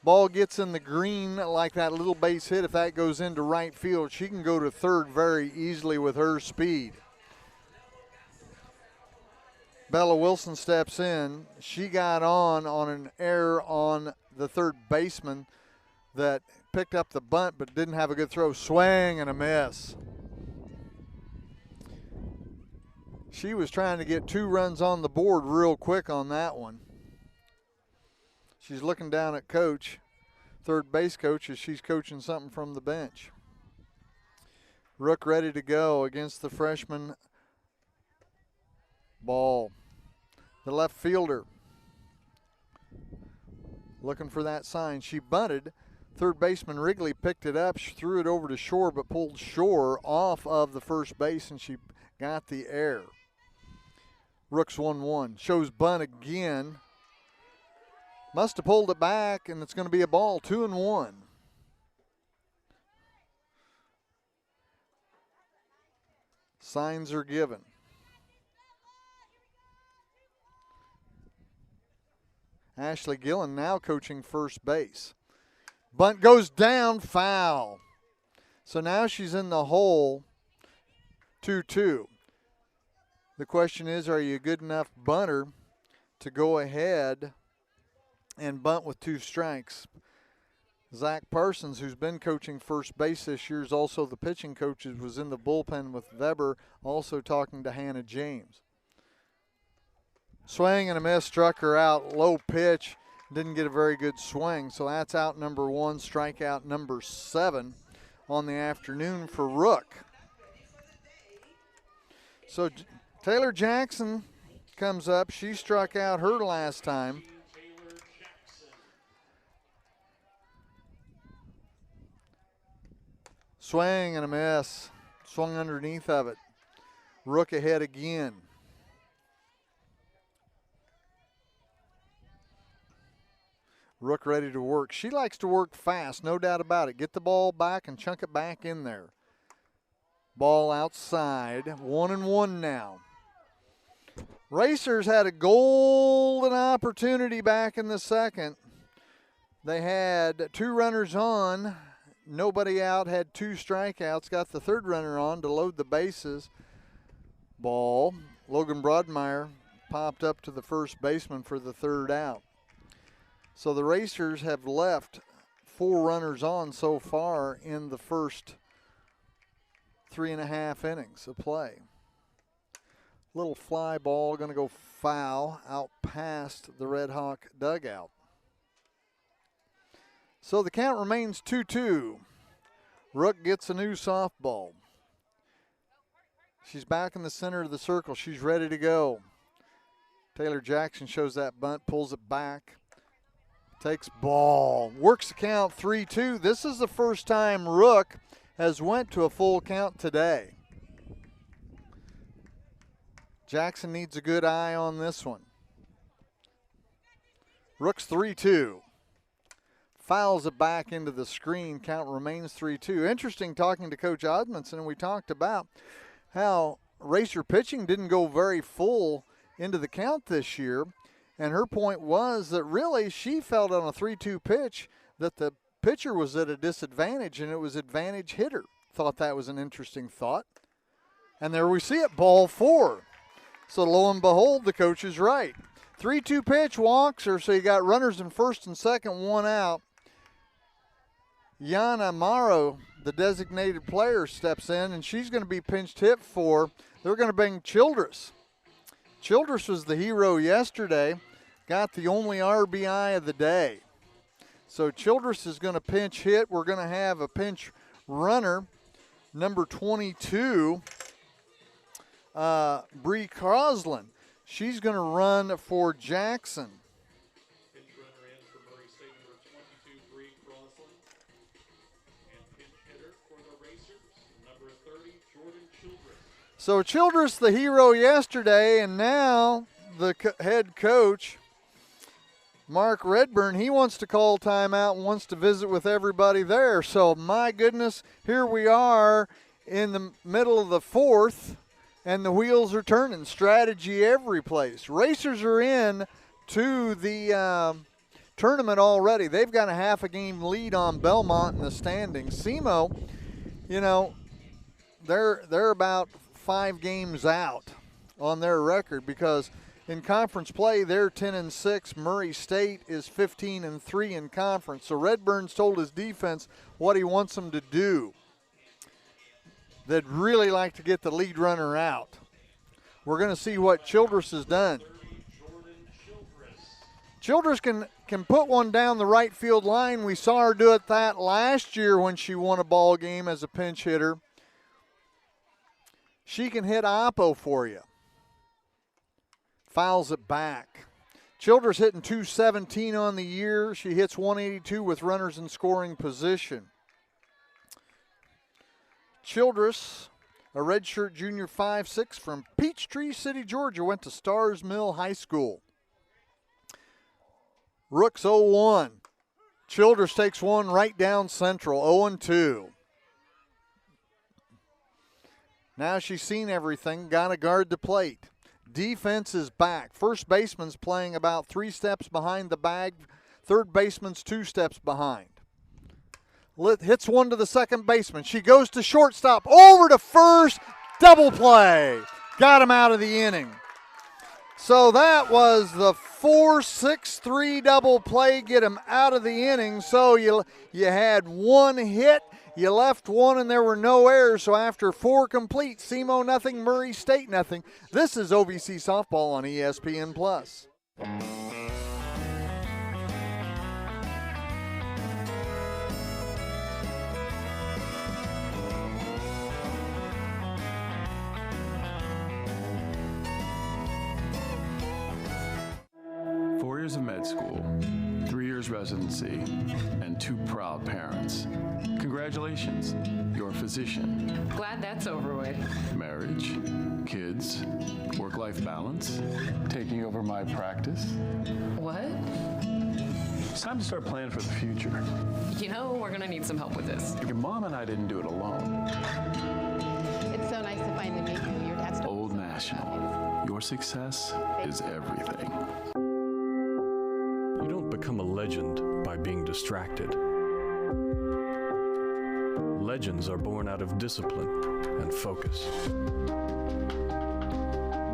ball gets in the green like that little base hit, if that goes into right field, she can go to third very easily with her speed. Bella Wilson steps in. She got on an error on the third baseman that picked up the bunt but didn't have a good throw. Swing and a miss. She was trying to get 2 runs on the board real quick on that one. She's looking down at coach, third base coach, as she's coaching something from the bench. Rook ready to go against the freshman. Ball. The left fielder looking for that sign. She bunted. Third baseman Wrigley picked it up. She threw it over to Shore, but pulled Shore off of the first base, and she got the error. Rook's 1-1. Shows bunt again. Must have pulled it back, and it's going to be a ball. 2-1. Signs are given. Ashley Gillen now coaching first base. Bunt goes down, foul. So now she's in the hole, 2-2. The question is, are you a good enough bunter to go ahead and bunt with 2 strikes? Zach Parsons, who's been coaching first base this year, is also the pitching coach, was in the bullpen with Weber, also talking to Hannah James. Swing and a miss, struck her out. Low pitch, didn't get a very good swing. So that's out number 1, strikeout number 7 on the afternoon for Rook. So Taylor Jackson comes up. She struck out her last time. Swing and a miss. Swung underneath of it. Rook ahead again. Rook ready to work. She likes to work fast, no doubt about it. Get the ball back and chunk it back in there. Ball outside. 1-1 now. Racers had a golden opportunity back in the second. They had 2 runners on, nobody out, had 2 strikeouts, got the third runner on to load the bases. Ball. Logan Broadmeyer popped up to the first baseman for the third out. So the Racers have left 4 runners on so far in the first 3.5 innings of play. Little fly ball going to go foul out past the Red Hawk dugout. So the count remains 2-2. Rook gets a new softball. She's back in the center of the circle. She's ready to go. Taylor Jackson shows that bunt, pulls it back. Takes ball, works the count 3-2. This is the first time Rook has went to a full count today. Jackson needs a good eye on this one. Rook's 3-2. Fouls it back into the screen. Count remains 3-2. Interesting talking to Coach Osmondson. We talked about how Racer pitching didn't go very full into the count this year. And her point was that really she felt on a 3-2 pitch that the pitcher was at a disadvantage and it was advantage hitter. Thought that was an interesting thought. And there we see it, ball 4. So lo and behold, the coach is right. 3-2 pitch, walks her, so you got runners in first and second, 1 out. Yana Morrow, the designated player, steps in, and she's going to be pinched hit for. They're going to bring Childress. Childress was the hero yesterday, got the only RBI of the day. So Childress is going to pinch hit. We're going to have a pinch runner, number 22, Bree Crosland. She's going to run for Jackson. Pinch runner in for Murray State, number 22, Bree Crosland. And pinch hitter for the Racers, number 30, Jordan Childress. So Childress, the hero yesterday, and now the head coach, Mark Redburn, he wants to call timeout and wants to visit with everybody there. So my goodness, here we are in the middle of the 4th, and the wheels are turning. Strategy every place. Racers are in to the tournament already. They've got a half a game lead on Belmont in the standings. SEMO, you know, they're about 5 games out on their record because in conference play they're 10-6. Murray State is 15-3 in conference. So Redburn's told his defense what he wants them to do. They'd really like to get the lead runner out. We're going to see what Childress has done. Childress can put one down the right field line. We saw her do it that last year when she won a ball game as a pinch hitter. She can hit oppo for you. Fouls it back. Childress hitting .217 on the year. She hits .182 with runners in scoring position. Childress, a redshirt junior 5'6" from Peachtree City, Georgia, went to Stars Mill High School. Rooks 0-1. Childress takes one right down central, 0-2. Now she's seen everything, got to guard the plate. Defense is back. First baseman's playing about 3 steps behind the bag. Third baseman's 2 steps behind. Hits one to the second baseman. She goes to shortstop, over to first, double play. Got him out of the inning. So that was the 4-6-3 double play, get him out of the inning. So you had 1 hit, you left 1, and there were no errors. So after 4 complete, SEMO nothing, Murray State nothing. This is OVC Softball on ESPN+. 4 years of med school, 3 years residency, and 2 proud parents. Congratulations, you're a physician. Glad that's over with. Marriage, kids, work-life balance, taking over my practice. What? It's time to start planning for the future. You know, we're gonna need some help with this. Your mom and I didn't do it alone. It's so nice to finally meet you. Your dad's Old National, your success is everything. You don't become a legend by being distracted. Legends are born out of discipline and focus.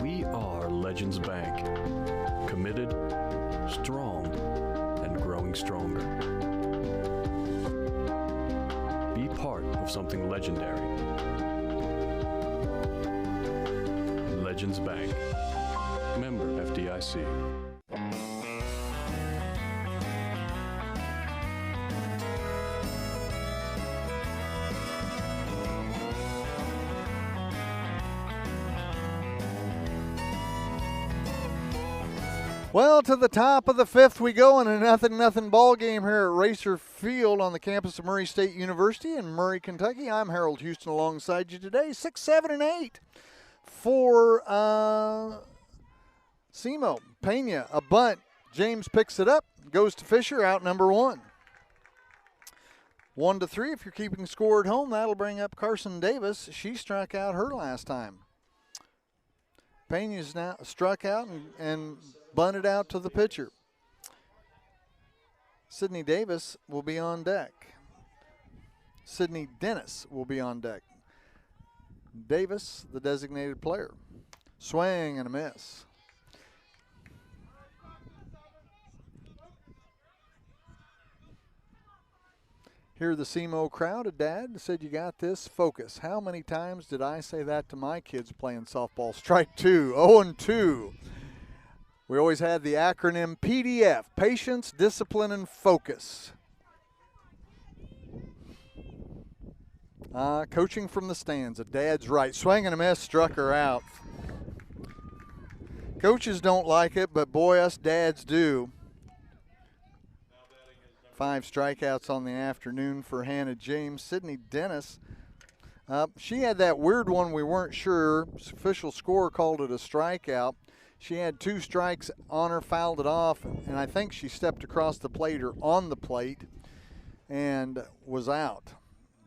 We are Legends Bank. Committed, strong, and growing stronger. Be part of something legendary. Legends Bank. Member FDIC. Well, to the top of the 5th we go in a 0-0 ball game here at Racer Field on the campus of Murray State University in Murray, Kentucky. I'm Harold Houston alongside you today. 6, 7, and 8 for SEMO. Pena, a bunt. James picks it up, goes to Fisher, out number 1. 1-3. If you're keeping score at home, that'll bring up Carson Davis. She struck out her last time. Pena's now struck out and bunted out to the pitcher. Sydney Davis will be on deck. Sydney Dennis will be on deck. Davis, the designated player. Swing and a miss. Hear the SEMO crowd. Dad said, "You got this. Focus." How many times did I say that to my kids playing softball? Strike 2, 0-2. We always had the acronym PDF, patience, discipline, and focus. Coaching from the stands. A dad's right. Swing and a miss, struck her out. Coaches don't like it, but boy, us dads do. 5 strikeouts on the afternoon for Hannah James. Sydney Dennis, she had that weird one we weren't sure. Official score called it a strikeout. She had 2 strikes on her, fouled it off, and I think she stepped across the plate or on the plate and was out.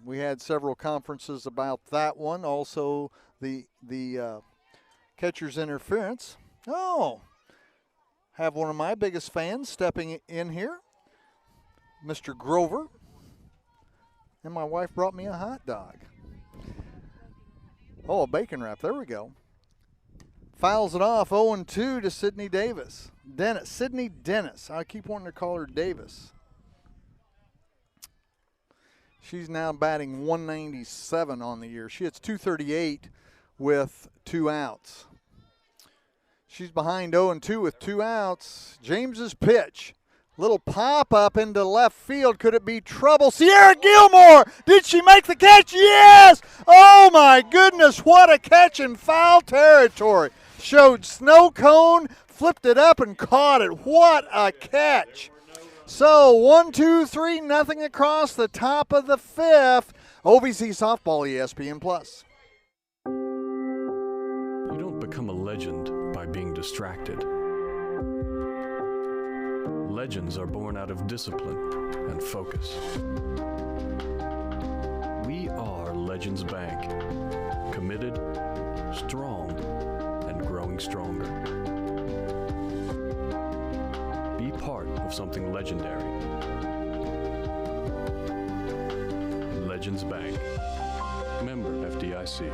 We had several conferences about that one. Also, the catcher's interference. Oh, have one of my biggest fans stepping in here. Mr. Grover. And my wife brought me a hot dog. Oh, a bacon wrap. There we go. Fouls it off 0-2 to Sydney Davis. Sydney Dennis. I keep wanting to call her Davis. She's now batting 197 on the year. She hits 238 with 2 outs. She's behind 0-2 with 2 outs. James's pitch. Little pop up into left field. Could it be trouble? Sierra Gilmore! Did she make the catch? Yes! Oh my goodness, what a catch in foul territory. Showed snow cone, flipped it up and caught it. What a catch. So 1-2-3, nothing across the top of the 5th. OVC Softball ESPN Plus. You don't become a legend by being distracted. Legends are born out of discipline and focus. We are Legends Bank. Committed, strong, and growing stronger. Be part of something legendary. Legends Bank. Member FDIC.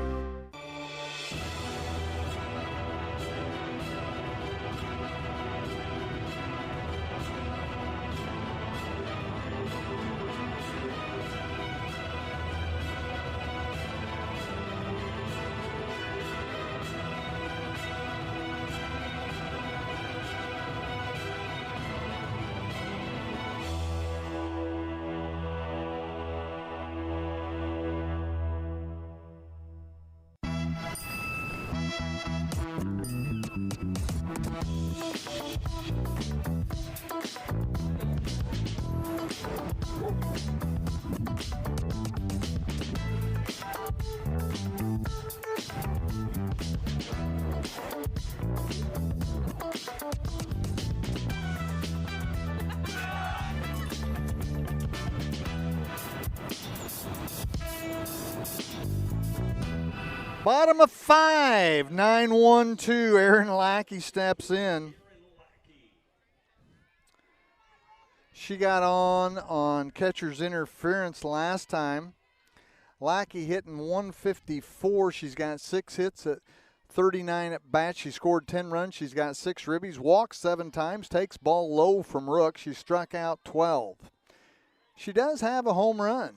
Bottom of 5, 9-1-2. Aaron Lackey steps in. She got on catcher's interference last time. Lackey hitting 154. She's got 6 hits at 39 at bat. She scored 10 runs. She's got 6 ribbies. Walked 7 times. Takes ball low from Rook. She struck out 12. She does have a home run.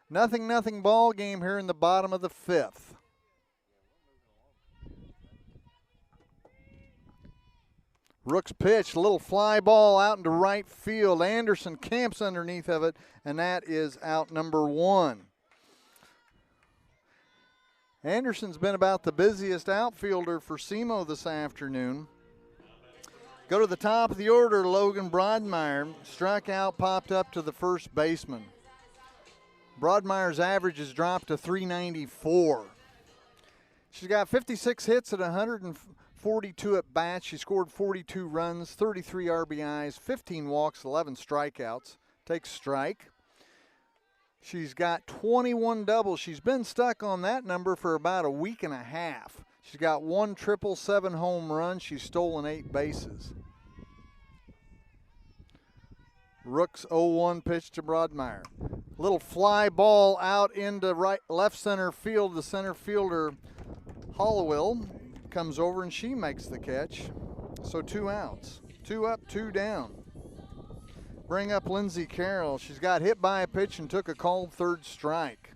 Nothing ball game here in the bottom of the 5th. Rook's pitch, a little fly ball out into right field. Anderson camps underneath of it, and that is out number 1. Anderson's been about the busiest outfielder for SEMO this afternoon. Go to the top of the order, Logan Broadmeyer. Struck out, popped up to the first baseman. Broadmeyer's average has dropped to 394. She's got 56 hits at 142 at bats. She scored 42 runs, 33 RBIs, 15 walks, 11 strikeouts. Takes strike. She's got 21 doubles. She's been stuck on that number for about a week and a half. She's got 1 triple, 7 home runs. She's stolen 8 bases. Rook's 0-1 pitch to Broadmeyer. Little fly ball out into left center field. The center fielder, Hollowell, comes over and she makes the catch. So 2 outs. 2 up, 2 down. Bring up Lindsey Carroll. She's got hit by a pitch and took a called 3rd strike.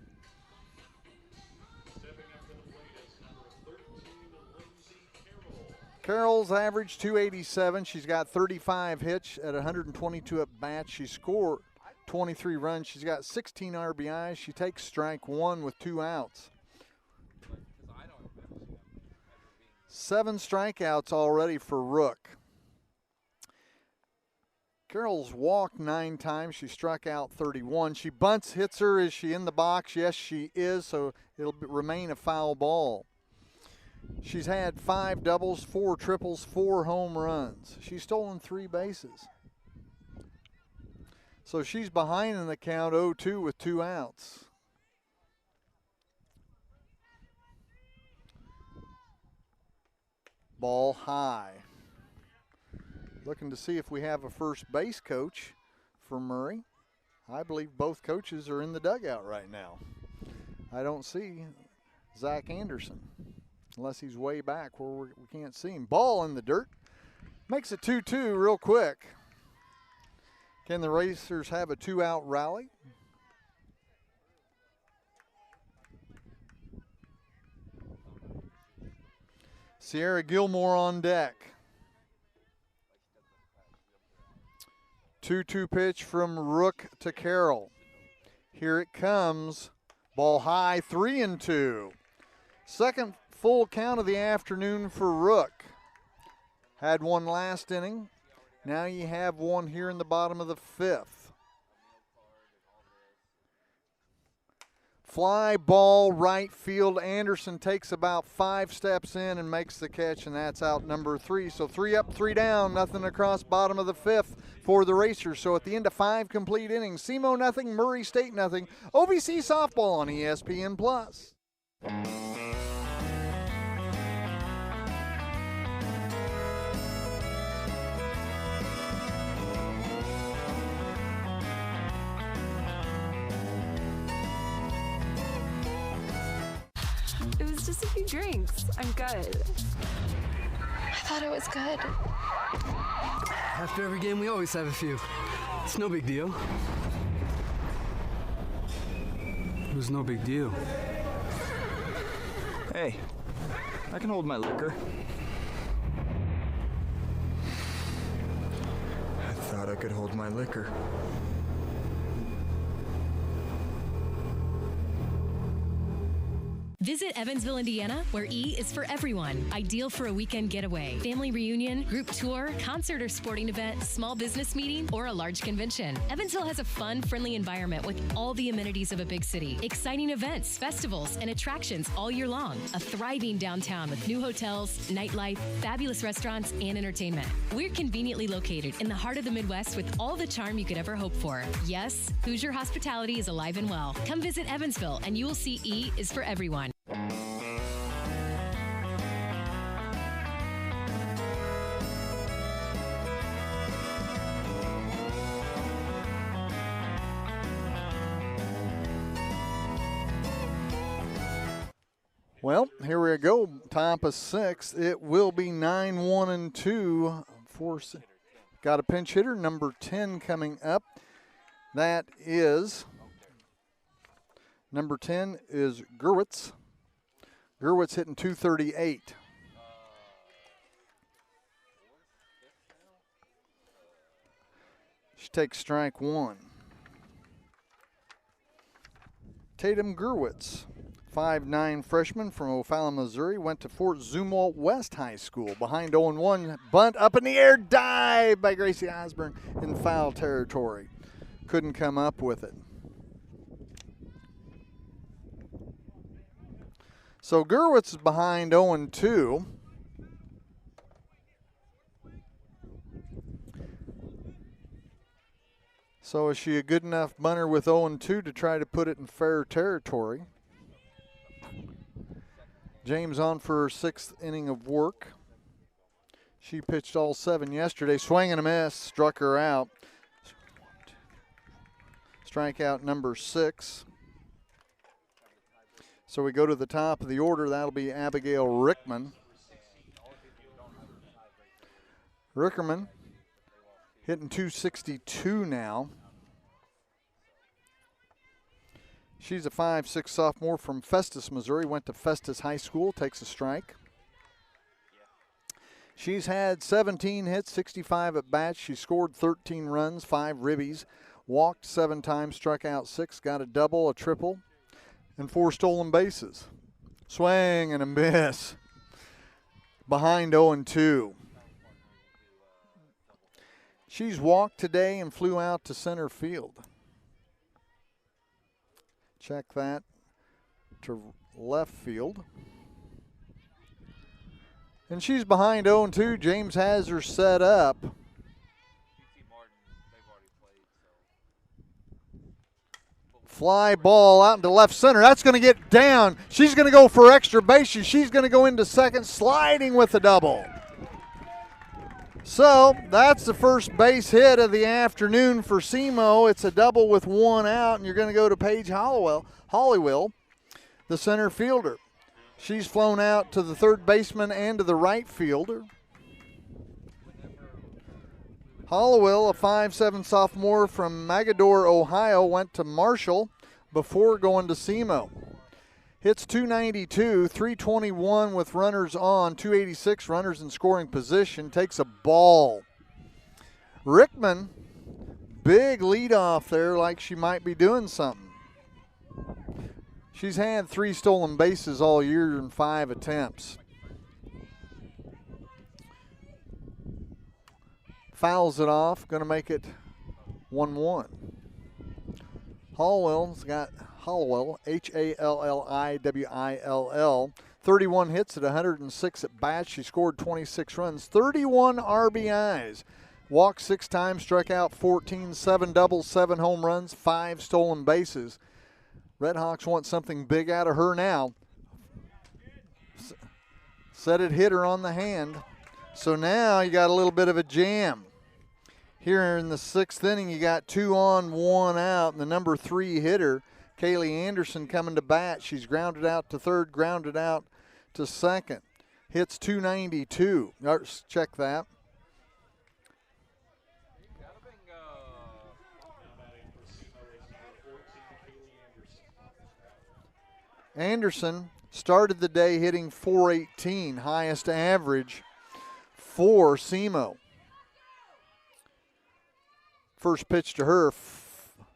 Carroll's average 287. She's got 35 hits at 122 at bats. She scored 23 runs. She's got 16 RBIs. She takes strike 1 with 2 outs. 7 strikeouts already for Rook. Carroll's walked 9 times. She struck out 31. She bunts, hits her. Is she in the box? Yes, she is, so it'll remain a foul ball. She's had 5 doubles, 4 triples, 4 home runs. She's stolen 3 bases. So she's behind in the count 0-2 with 2 outs. Ball high. Looking to see if we have a first base coach for Murray. I believe both coaches are in the dugout right now. I don't see Zach Anderson unless he's way back where we can't see him. Ball in the dirt. Makes it 2-2 real quick. Can the Racers have a 2-out rally? Sierra Gilmore on deck. 2-2 pitch from Rook to Carroll. Here it comes. Ball high, 3-2. Second full count of the afternoon for Rook. Had one last inning. Now you have one here in the bottom of the fifth. Fly ball right field. Anderson takes about 5 steps in and makes the catch, and that's out number 3. So 3 up, 3 down, nothing across bottom of the fifth for the Racers. So at the end of 5 complete innings, SEMO nothing, Murray State nothing. OVC softball on ESPN+. It was just a few drinks. I'm good. I thought it was good. After every game, we always have a few. It's no big deal. It was no big deal. Hey, I can hold my liquor. I thought I could hold my liquor. Visit Evansville, Indiana, where E is for everyone. Ideal for a weekend getaway, family reunion, group tour, concert or sporting event, small business meeting, or a large convention. Evansville has a fun, friendly environment with all the amenities of a big city. Exciting events, festivals, and attractions all year long. A thriving downtown with new hotels, nightlife, fabulous restaurants, and entertainment. We're conveniently located in the heart of the Midwest with all the charm you could ever hope for. Yes, Hoosier hospitality is alive and well. Come visit Evansville and you will see E is for everyone. Well, here we go. Top of 6th. It will be 9-1-2. Got a pinch hitter, number 10 coming up. That is number 10 is Gerwitz. Gerwitz hitting .238. She takes strike 1. Tatum Gerwitz, 5'9" freshman from O'Fallon, Missouri, went to Fort Zumwalt West High School. Behind 0-1, bunt up in the air, dive by Gracie Osborne in foul territory. Couldn't come up with it. So Gerwitz is behind 0-2. So is she a good enough bunter with 0-2 to try to put it in fair territory? James on for her 6th inning of work. She pitched all 7 yesterday. Swing and a miss, struck her out. Strikeout number 6. So we go to the top of the order. That'll be Abigail Rickman. Rickerman hitting .262 now. She's a 5'6" sophomore from Festus, Missouri. Went to Festus High School, takes a strike. She's had 17 hits, 65 at bats. She scored 13 runs, 5 ribbies, walked 7 times, struck out 6, got a double, a triple, and 4 stolen bases. Swing and a miss. Behind 0-2. She's walked today and flew out to center field. Check that to left field. And she's behind 0-2. James has her set up. Fly ball out into left center. That's going to get down. She's going to go for extra bases. She's going to go into second, sliding with a double. So that's the first base hit of the afternoon for SEMO. It's a double with one out, and you're going to go to Paige Hollywill, the center fielder. She's flown out to the third baseman and to the right fielder. Holliwell, a 5'7" sophomore from Magador, Ohio, went to Marshall before going to SEMO. Hits 292, 321 with runners on, 286 runners in scoring position, takes a ball. Rickman, big leadoff there like she might be doing something. She's had 3 stolen bases all year in 5 attempts. Fouls it off, going to make it 1-1. Halliwell, Halliwill, 31 hits at 106 at bats. She scored 26 runs, 31 RBIs. Walked 6 times, struck out 14, 7 doubles, 7 home runs, 5 stolen bases. Redhawks want something big out of her now. Said it hit her on the hand. So now you got a little bit of a jam. Here in the 6th inning, you got 2 on, 1 out, and the number 3 hitter, Kaylee Anderson, coming to bat. She's grounded out to third, grounded out to second. Hits 292. Check that. Anderson started the day hitting .418, highest average for SEMO. First pitch to her,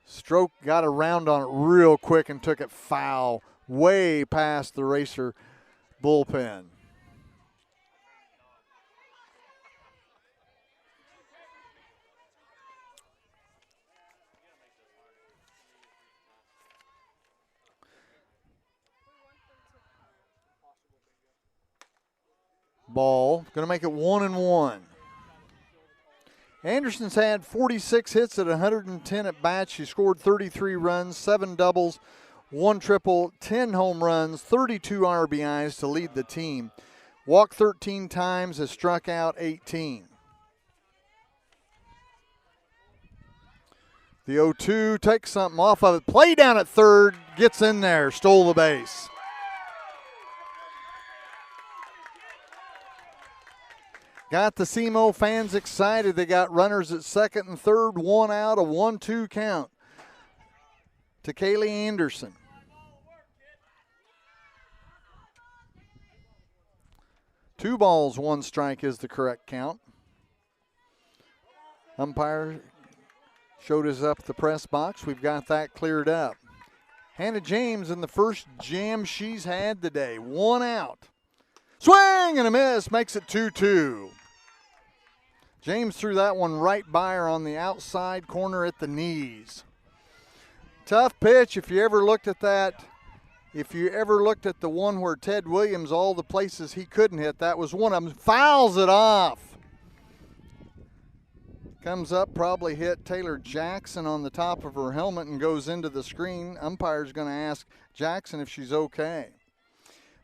Stroke got around on it real quick and took it foul way past the Racer bullpen. Ball, going to make it 1-1. Anderson's had 46 hits at 110 at bats. She scored 33 runs, 7 doubles, 1 triple, 10 home runs, 32 RBIs to lead the team. Walked 13 times, has struck out 18. The 0-2 takes something off of it. Play down at third, gets in there, stole the base. Got the SEMO fans excited. They got runners at second and third, 1 out, a 1-2 count to Kaylee Anderson. Two balls, 1 strike is the correct count. Umpire showed us up at the press box. We've got that cleared up. Hannah James in the first jam she's had today. 1 out. Swing and a miss, makes it 2-2. James threw that one right by her on the outside corner at the knees. Tough pitch. If you ever looked at that, if you ever looked at the one where Ted Williams, all the places he couldn't hit, that was one of them. Fouls it off. Comes up, probably hit Taylor Jackson on the top of her helmet and goes into the screen. Umpire's going to ask Jackson if she's okay.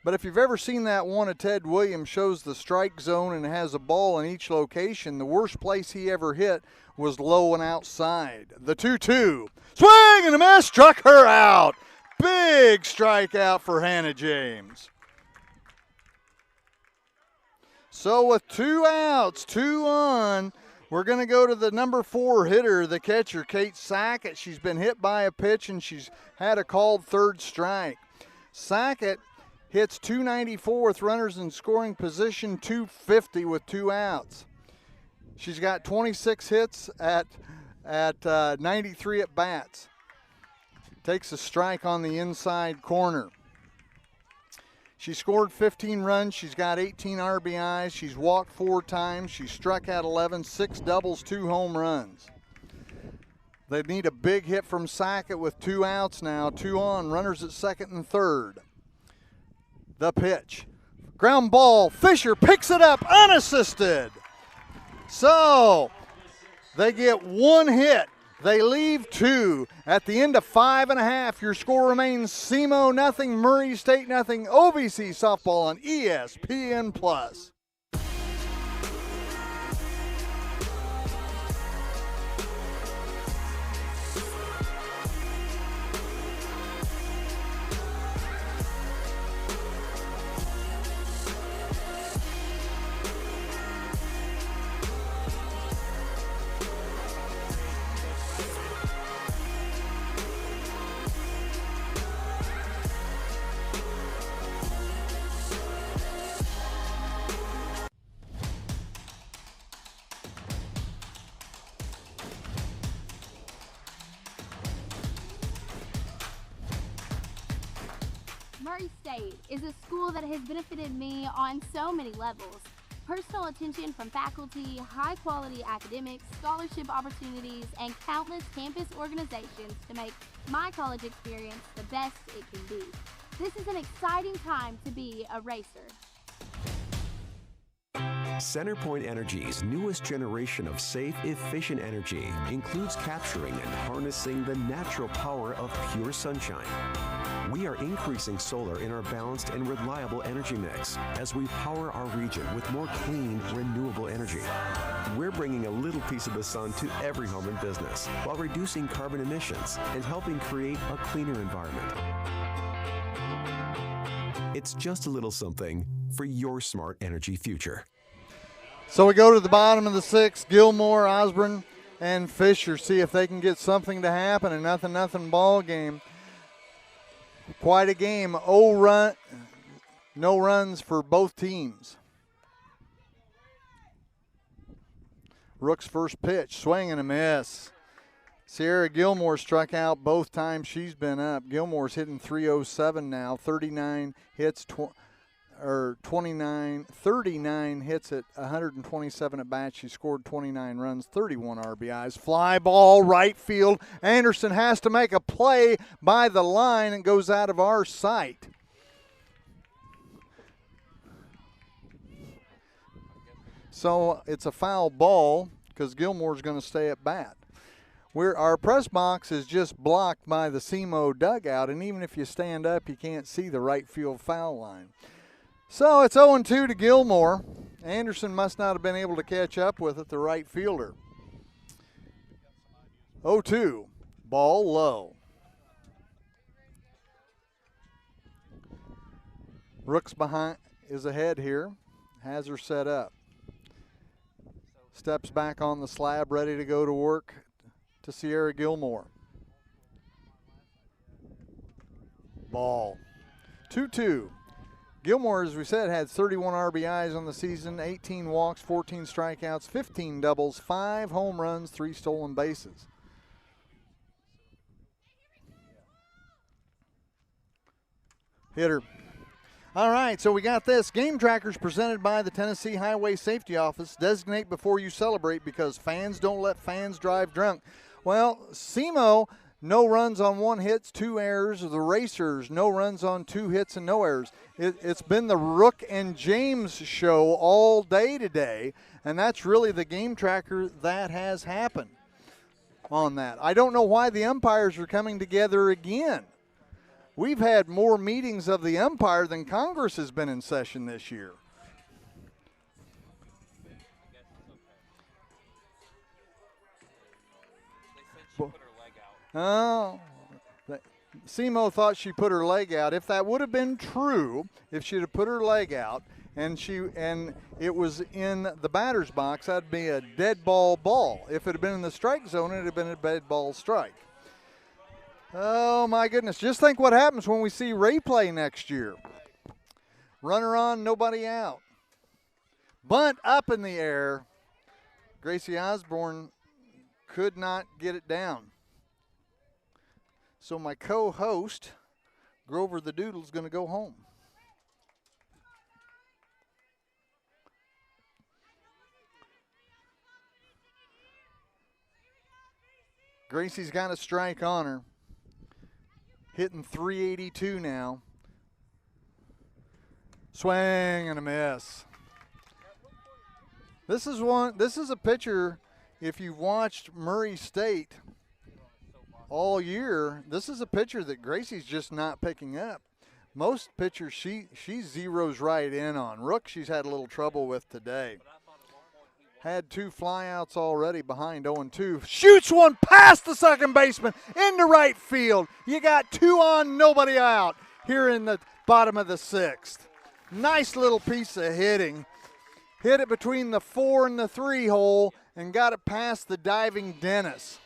But if you've ever seen that one of Ted Williams, shows the strike zone and has a ball in each location, the worst place he ever hit was low and outside. The 2-2. Swing and a miss, struck her out. Big strikeout for Hannah James. So with 2 outs, 2 on, we're going to go to the number 4 hitter, the catcher, Kate Sackett. She's been hit by a pitch and she's had a called third strike. Sackett hits 294 with runners in scoring position, 250 with 2 outs. She's got 26 hits at 93 at bats. Takes a strike on the inside corner. She scored 15 runs. She's got 18 RBIs. She's walked 4 times. She struck out 11, 6 doubles, 2 home runs. They need a big hit from Sackett with 2 outs now. 2 on, runners at second and third. The pitch. Ground ball. Fisher picks it up unassisted. So they get 1 hit. They leave 2. At the end of 5.5, your score remains SEMO nothing, Murray State nothing. OVC softball on ESPN+. Murray State is a school that has benefited me on so many levels. Personal attention from faculty, high-quality academics, scholarship opportunities, and countless campus organizations to make my college experience the best it can be. This is an exciting time to be a racer. CenterPoint Energy's newest generation of safe, efficient energy includes capturing and harnessing the natural power of pure sunshine. We are increasing solar in our balanced and reliable energy mix as we power our region with more clean, renewable energy. We're bringing a little piece of the sun to every home and business while reducing carbon emissions and helping create a cleaner environment. It's just a little something for your smart energy future. So we go to the bottom of the sixth. Gilmore, Osborne, and Fisher see if they can get something to happen. A nothing ball game. Quite a game. No runs for both teams. Rook's first pitch, swing and a miss. Sierra Gilmore struck out both times she's been up. Gilmore's hitting .307 now, 39 hits, 39 hits at 127 at bats. She scored 29 runs, 31 RBIs. Fly ball, right field. Anderson has to make a play by the line and goes out of our sight. So it's a foul ball because Gilmore's going to stay at bat. Our press box is just blocked by the SEMO dugout, and even if you stand up, you can't see the right field foul line. So it's 0-2 to Gilmore. Anderson must not have been able to catch up with it, the right fielder. 0-2, ball low. Rooks is ahead here, has her set up. Steps back on the slab, ready to go to work to Sierra Gilmore. Ball. 2-2. Gilmore, as we said, had 31 RBIs on the season, 18 walks, 14 strikeouts, 15 doubles, 5 home runs, 3 stolen bases. Hitter. All right, so we got this. Game trackers presented by the Tennessee Highway Safety Office. Designate before you celebrate because fans don't let fans drive drunk. Well, SEMO, no runs on 1 hit, 2 errors. The Racers, no runs on 2 hits and no errors. It's been the Rook and James show all day today, and that's really the game tracker that has happened on that. I don't know why the umpires are coming together again. We've had more meetings of the umpire than Congress has been in session this year. Oh, SEMO thought she put her leg out. If that would have been true, if she'd have put her leg out and it was in the batter's box, that'd be a dead ball. If it had been in the strike zone, it'd have been a dead ball strike. Oh my goodness! Just think what happens when we see replay next year. Runner on, nobody out. Bunt up in the air. Gracie Osborne could not get it down. So my co-host, Grover the Doodle, is going to go home. Gracie's got a strike on her. Hitting .382 now. Swing and a miss. This is a pitcher, if you've watched Murray State all year, this is a pitcher that Gracie's just not picking up. Most pitchers she zeroes right in on. Rook she's had a little trouble with today. Had 2 flyouts already behind 0-2. Shoots one past the second baseman into right field. You got 2 on, nobody out here in the bottom of the 6th. Nice little piece of hitting. Hit it between the 4 and the 3 hole and got it past the diving Dennis.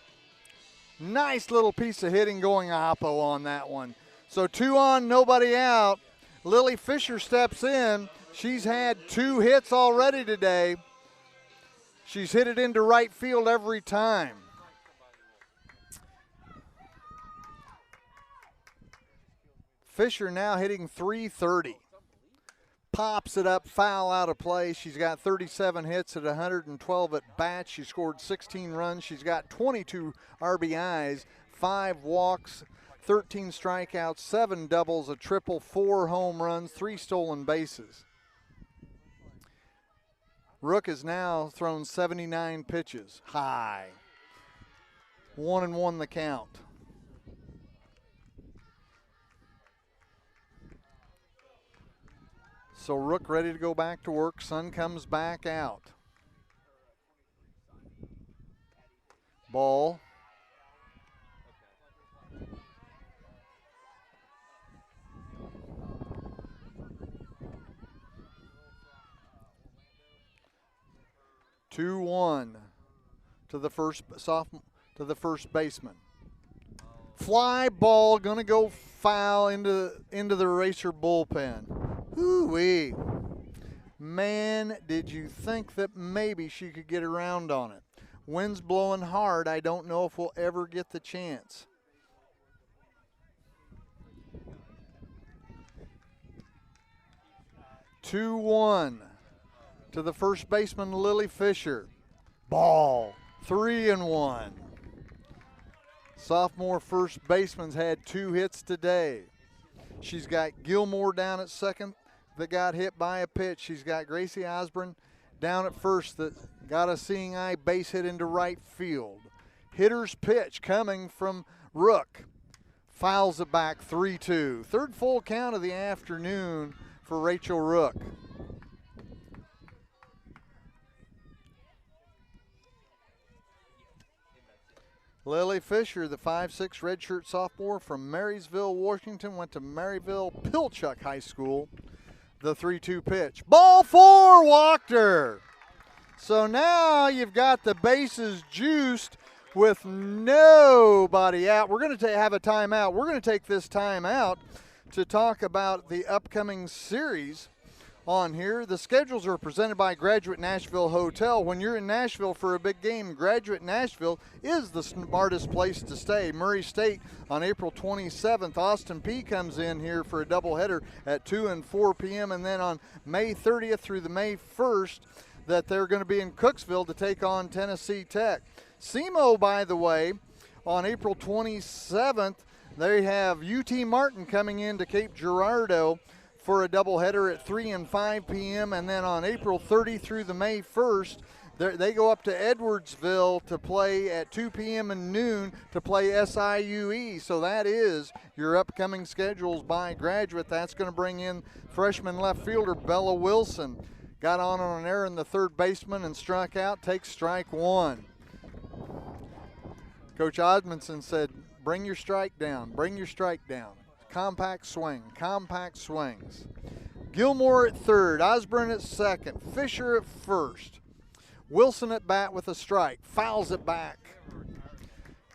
Nice little piece of hitting going oppo on that one. So 2 on, nobody out. Lily Fisher steps in. She's had 2 hits already today. She's hit it into right field every time. Fisher now hitting .330. Pops it up, foul out of play. She's got 37 hits at 112 at bats. She scored 16 runs. She's got 22 RBIs, 5 walks, 13 strikeouts, 7 doubles, a triple, 4 home runs, 3 stolen bases. Rook has now thrown 79 pitches. High. 1-1 the count. So Rook ready to go back to work. Sun comes back out. Ball. Two one to the first baseman. Fly ball gonna go foul into the Racer bullpen. Hoo-wee. Man, did you think that maybe she could get around on it? Wind's blowing hard. I don't know if we'll ever get the chance. Two one to the first baseman, Lily Fisher. Ball. 3-1. Sophomore first baseman's had 2 hits today. She's got Gilmore down at second that got hit by a pitch. She's got Gracie Osborne down at first that got a seeing eye base hit into right field. Hitter's pitch coming from Rook. Fouls it back 3-2. Third full count of the afternoon for Rachel Rook. Lily Fisher, the 5'6" redshirt sophomore from Marysville, Washington, went to Maryville Pilchuck High School. The 3-2 pitch. Ball 4, walked her. So now you've got the bases juiced with nobody out. We're going to have a timeout. We're going to take this timeout to talk about the upcoming series on here. The schedules are presented by Graduate Nashville Hotel. When you're in Nashville for a big game, Graduate Nashville is the smartest place to stay. Murray State on April 27th. Austin Peay comes in here for a doubleheader at 2 and 4 p.m. And then on May 30th through the May 1st, that they're going to be in Cooksville to take on Tennessee Tech. SEMO, by the way, on April 27th, they have UT Martin coming into Cape Girardeau for a doubleheader at 3 and 5 p.m. And then on April 30 through the May 1st, they go up to Edwardsville to play at 2 p.m. and noon to play SIUE. So that is your upcoming schedules by Graduate. That's going to bring in freshman left fielder Bella Wilson. Got on an error in the third baseman and struck out, takes strike 1. Coach Osmondson said, bring your strike down, bring your strike down. Compact swing, compact swings. Gilmore at third, Osborne at second, Fisher at first. Wilson at bat with a strike, fouls it back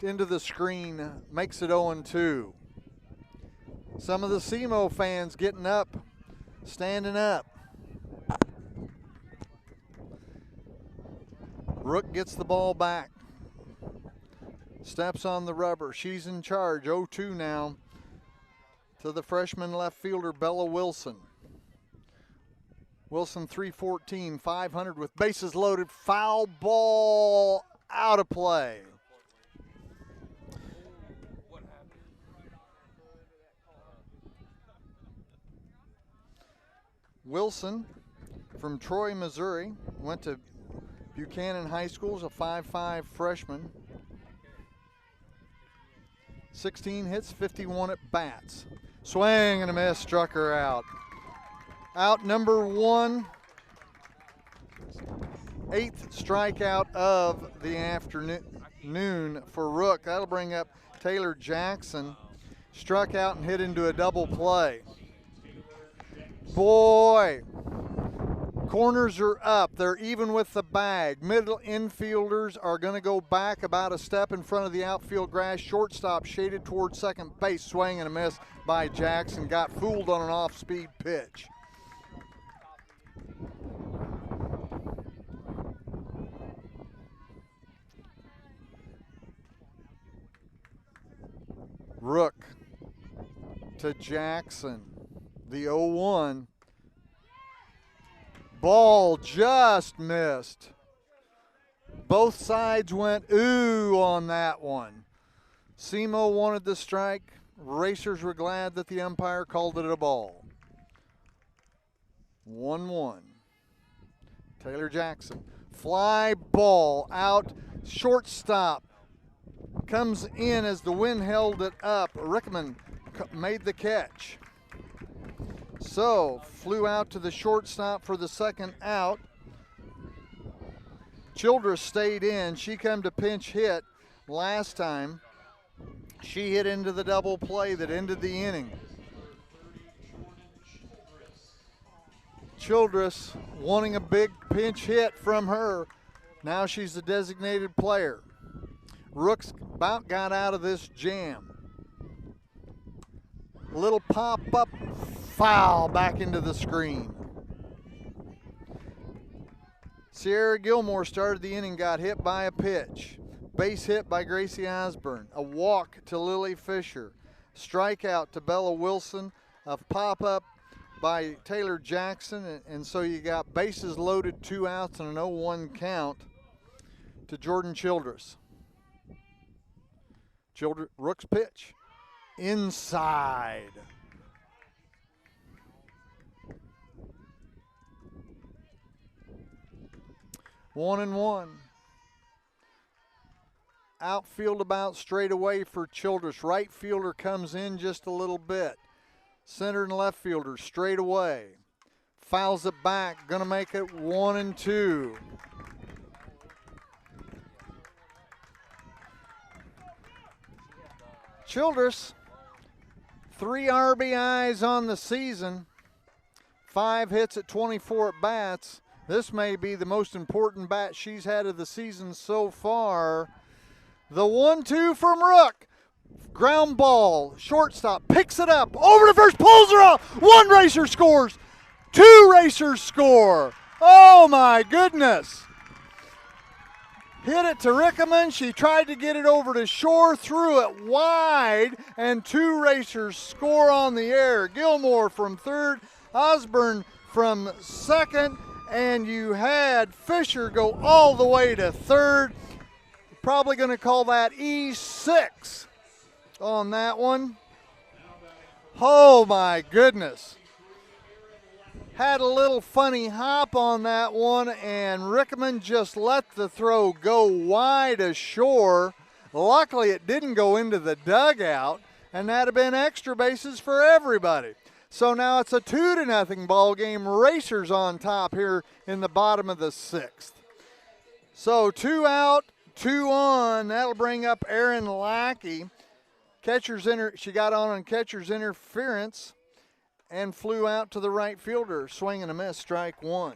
into the screen, makes it 0-2. Some of the SEMO fans getting up, standing up. Rook gets the ball back. Steps on the rubber. She's in charge. 0-2 now to the freshman left fielder, Bella Wilson. Wilson 314, 500 with bases loaded. Foul ball out of play. Wilson from Troy, Missouri, went to Buchanan High School as a 5'5" freshman. 16 hits, 51 at bats. Swing and a miss, struck her out. Out number 1. 8th strikeout of the afternoon for Rook. That'll bring up Taylor Jackson. Struck out and hit into a double play. Boy, corners are up. They're even with the bag. Middle infielders are going to go back about a step in front of the outfield grass. Shortstop shaded towards second base. Swing and a miss by Jackson. Got fooled on an off-speed pitch. Rook to Jackson. The 0-1. Ball just missed. Both sides went ooh on that one. SEMO wanted the strike. Racers were glad that the umpire called it a ball. 1-1. Taylor Jackson. Fly ball out. Shortstop. Comes in as the wind held it up. Rickman made the catch. So, flew out to the shortstop for the second out. Childress stayed in. She come to pinch hit last time. She hit into the double play that ended the inning. Childress wanting a big pinch hit from her. Now she's the designated player. Rooks about got out of this jam. Little pop-up foul back into the screen. Sierra Gilmore started the inning, got hit by a pitch. Base hit by Gracie Osborne. A walk to Lily Fisher. Strikeout to Bella Wilson. A pop-up by Taylor Jackson. And so you got bases loaded, 2 outs, and an 0-1 count to Jordan Childress. Rook's pitch. Inside. One and one. Outfield about straight away for Childress. Right fielder comes in just a little bit. Center and left fielder straight away. Fouls it back. Going to make it 1-2. Childress, 3 RBIs on the season. 5 hits at 24 at bats. This may be the most important bat she's had of the season so far. The 1-2 from Rook. Ground ball. Shortstop picks it up. Over to first. Pulls her off. 1 racer scores. 2 racers score. Oh, my goodness. Hit it to Rickaman. She tried to get it over to Shore. Threw it wide. And 2 racers score on the air. Gilmore from third. Osborne from second. And you had Fisher go all the way to third. Probably going to call that E6 on that one. Oh my goodness. Had a little funny hop on that one, and Rickman just let the throw go wide ashore. Luckily it didn't go into the dugout, and that'd have been extra bases for everybody. So now it's a 2-0 ball game. Racers on top here in the bottom of the 6th. So 2 out, 2 on. That'll bring up Erin Lackey. She got on catcher's interference and flew out to the right fielder. Swing and a miss, strike 1.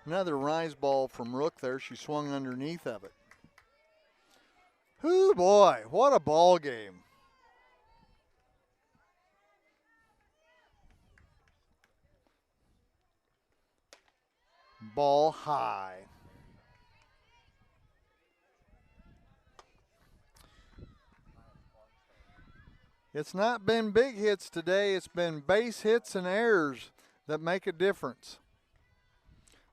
Another rise ball from Rook there. She swung underneath of it. Whoo boy, what a ball game. Ball high. It's not been big hits today. It's been base hits and errors that make a difference.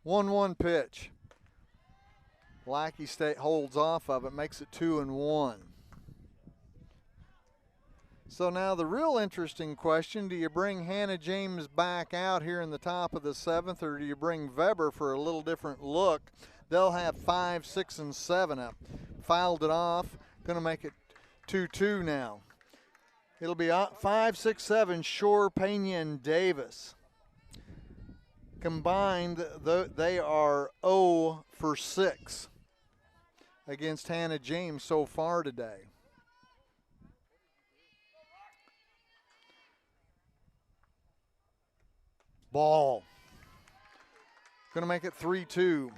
1-1 pitch. Lackey holds off of it, makes it 2-1. So now the real interesting question, do you bring Hannah James back out here in the top of the 7th, or do you bring Weber for a little different look? They'll have 5, 6, and 7 up. Fouled it off. Going to make it 2-2 now. It'll be 5, 6, 7, Shore, Pena, and Davis. Combined, they are 0 for 6 against Hannah James so far today. Ball. Going to make it 3-2.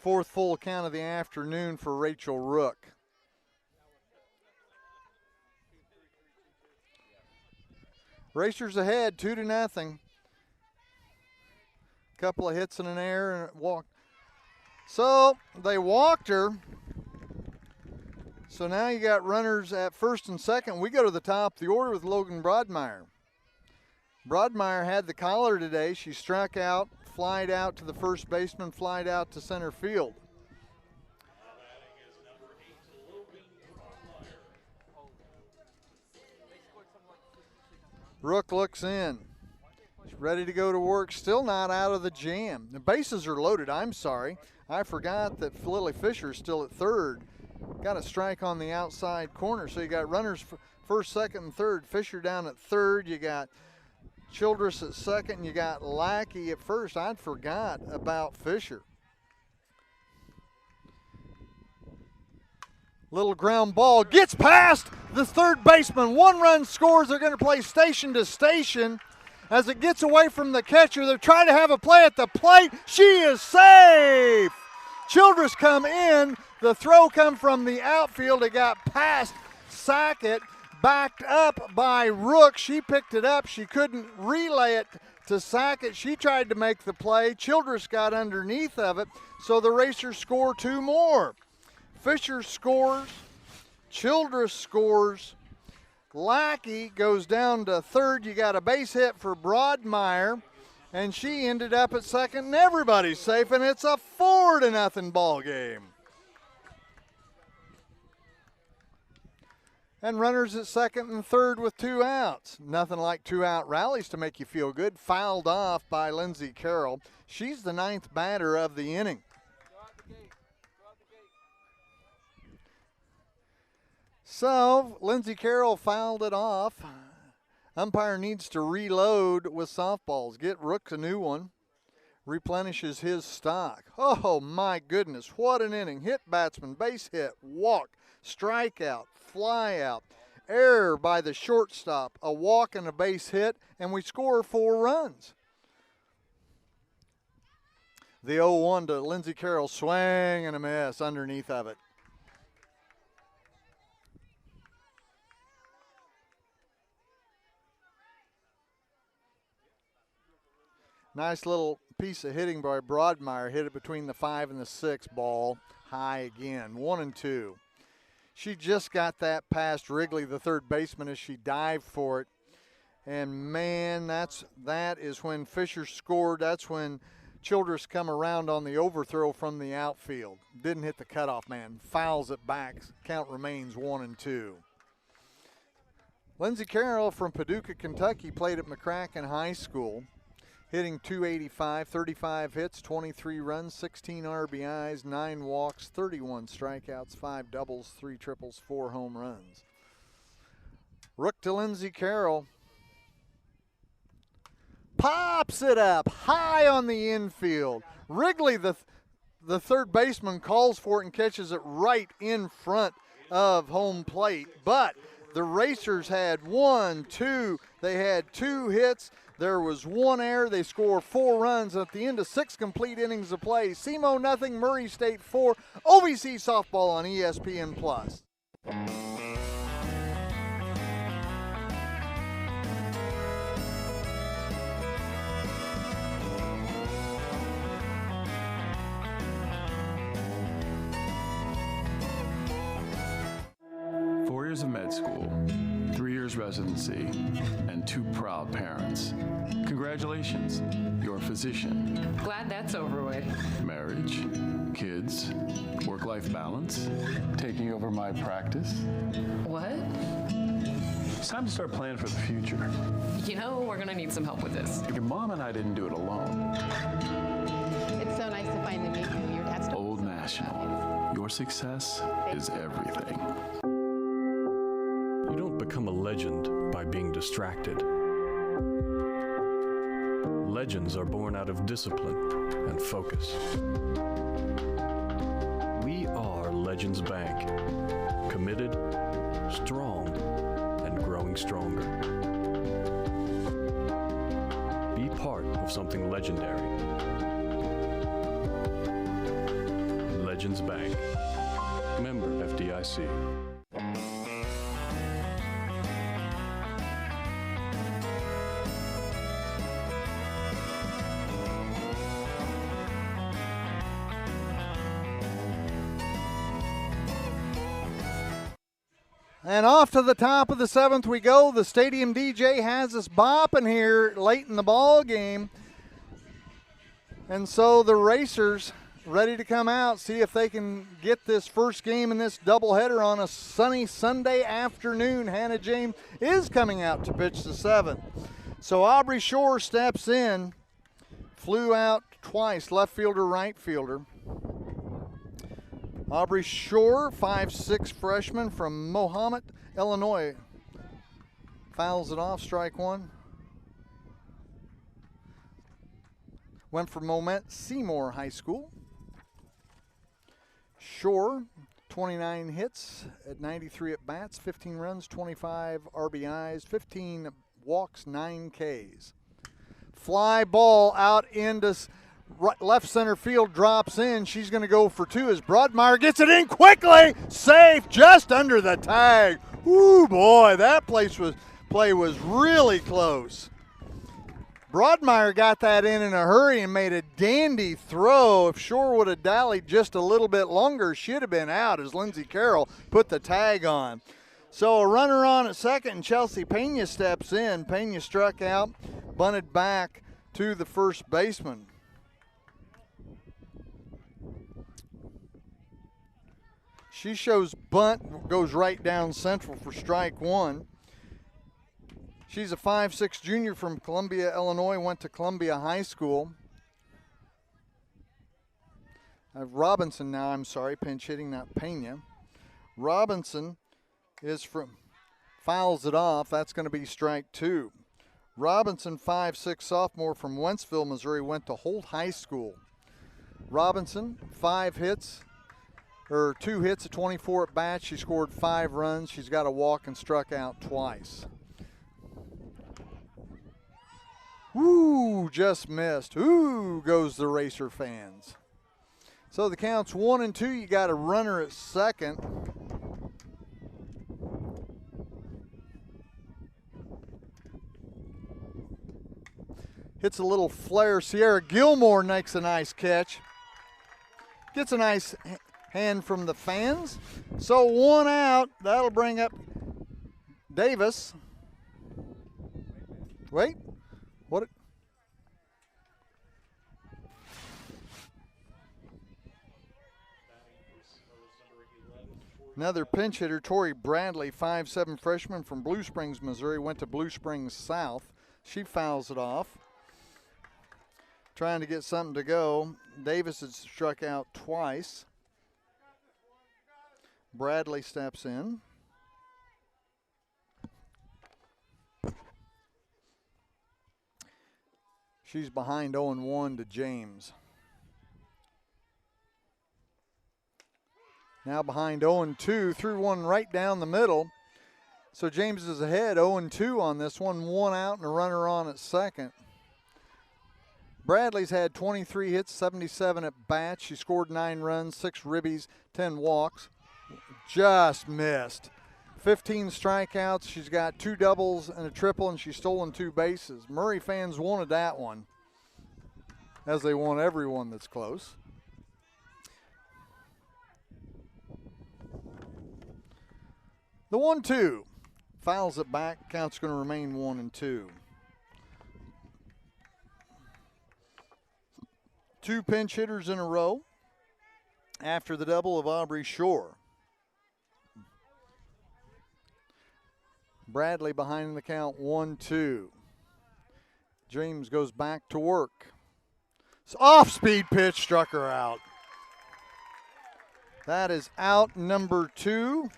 4th full count of the afternoon for Rachel Rook. Racers ahead, 2-0. Couple of hits in an error and it walked. So they walked her. So now you got runners at first and second. We go to the top of the order with Logan Broadmeyer. Broadmeyer had the collar today. She struck out, flied out to the first baseman, flied out to center field. Rook looks in. She's ready to go to work, still not out of the jam. The bases are loaded, I'm sorry. I forgot that Lily Fisher's still at third. Got a strike on the outside corner, so you got runners first, second, and third. Fisher down at third. You got Childress at second. You got Lackey at first. I'd forgot about Fisher. Little ground ball gets past the third baseman. 1 run scores. They're going to play station to station. As it gets away from the catcher, they're trying to have a play at the plate. She is safe. Childress come in. The throw come from the outfield. It got past Sackett, backed up by Rook. She picked it up. She couldn't relay it to Sackett. She tried to make the play. Childress got underneath of it, so the Racers score 2 more. Fisher scores. Childress scores. Lackey goes down to third. You got a base hit for Broadmeyer, and she ended up at second, and everybody's safe, and it's a 4-0 ball game. And runners at second and third with 2 outs. Nothing like 2-out rallies to make you feel good. Fouled off by Lindsey Carroll. She's the 9th batter of the inning. So Lindsey Carroll fouled it off. Umpire needs to reload with softballs. Get Rook a new one. Replenishes his stock. Oh my goodness, what an inning. Hit batsman, base hit, walk, strikeout, fly out, error by the shortstop, a walk and a base hit, and we score 4 runs. The 0-1 to Lindsey Carroll, swing and a miss underneath of it. Nice little piece of hitting by Broadmeyer. Hit it between the 5 and the 6 ball. High again. 1-2. She just got that past Wrigley, the third baseman, as she dived for it. And, man, that is when Fisher scored. That's when Childress come around on the overthrow from the outfield. Didn't hit the cutoff man. Fouls it back. Count remains 1-2. Lindsey Carroll from Paducah, Kentucky, played at McCracken High School. Hitting .285, 35 hits, 23 runs, 16 RBIs, 9 walks, 31 strikeouts, 5 doubles, 3 triples, 4 home runs. Rook to Lindsey Carroll. Pops it up high on the infield. Wrigley, the third baseman, calls for it and catches it right in front of home plate. But the Racers had 1, 2, they had 2 hits. There was 1 error. They score 4 runs at the end of 6 complete innings of play. SEMO nothing, Murray State 4. OVC softball on ESPN+. 4 years of med school, 3 years residency, and 2 proud parents. Congratulations, you're a physician. Glad that's over with. Marriage, kids, work-life balance, taking over my practice. What? It's time to start planning for the future. You know, we're gonna need some help with this. Your mom and I didn't do it alone. It's so nice to finally meet you. Your dad's Old National, your success is everything. You don't become a legend by being distracted. Legends are born out of discipline and focus. We are Legends Bank. Committed, strong, and growing stronger. Be part of something legendary. Legends Bank. Member FDIC. And off to the top of the 7th we go. The stadium DJ has us bopping here late in the ball game. And so the Racers ready to come out, see if they can get this first game in this doubleheader on a sunny Sunday afternoon. Hannah James is coming out to pitch the 7th. So Aubrey Shore steps in, flew out twice, left fielder, right fielder. Aubrey Shore, 5'6" freshman from Mohammed, Illinois. Fouls it off, strike one. Went for Moment Seymour High School. Shore, 29 hits at 93 at bats, 15 runs, 25 RBIs, 15 walks, 9 Ks. Fly ball out into left center field, drops in. She's going to go for 2 as Broadmeyer gets it in quickly. Safe, just under the tag. Ooh, boy, that play was really close. Broadmeyer got that in a hurry and made a dandy throw. If Shore would have dallied just a little bit longer, she'd have been out as Lindsey Carroll put the tag on. So a runner on at second, and Chelsea Pena steps in. Pena struck out, bunted back to the first baseman. She shows bunt, goes right down central for strike one. She's a 5'6" junior from Columbia, Illinois, went to Columbia High School. Robinson now, I'm sorry, pinch hitting, not Pena. Robinson is fouls it off. That's going to be strike 2. Robinson, 5'6" sophomore from Wentzville, Missouri, went to Holt High School. Robinson, 2 hits at 24 at bats. She scored 5 runs. She's got a walk and struck out twice. Ooh, just missed. Ooh, goes the Racer fans. So the count's 1-2. You got a runner at second. Hits a little flare. Sierra Gilmore makes a nice catch. Gets a nice hand from the fans. So 1 out. That'll bring up Davis. Wait. What? Another pinch hitter, Tori Bradley, 5'7" freshman from Blue Springs, Missouri, went to Blue Springs South. She fouls it off. Trying to get something to go. Davis has struck out twice. Bradley steps in. She's behind 0-1 to James. Now behind 0-2, threw one right down the middle. So James is ahead 0-2 on this one. 1 out and a runner on at second. Bradley's had 23 hits, 77 at bats. She scored 9 runs, 6 ribbies, 10 walks. Just missed. 15 strikeouts. She's got 2 doubles and a triple, and she's stolen 2 bases. Murray fans wanted that one, as they want everyone that's close. The 1-2. Fouls it back. Count's going to remain 1-2. 2 pinch hitters in a row after the double of Aubrey Shore. Bradley behind the count, 1-2. James goes back to work. Off-speed pitch struck her out. That is out number 2.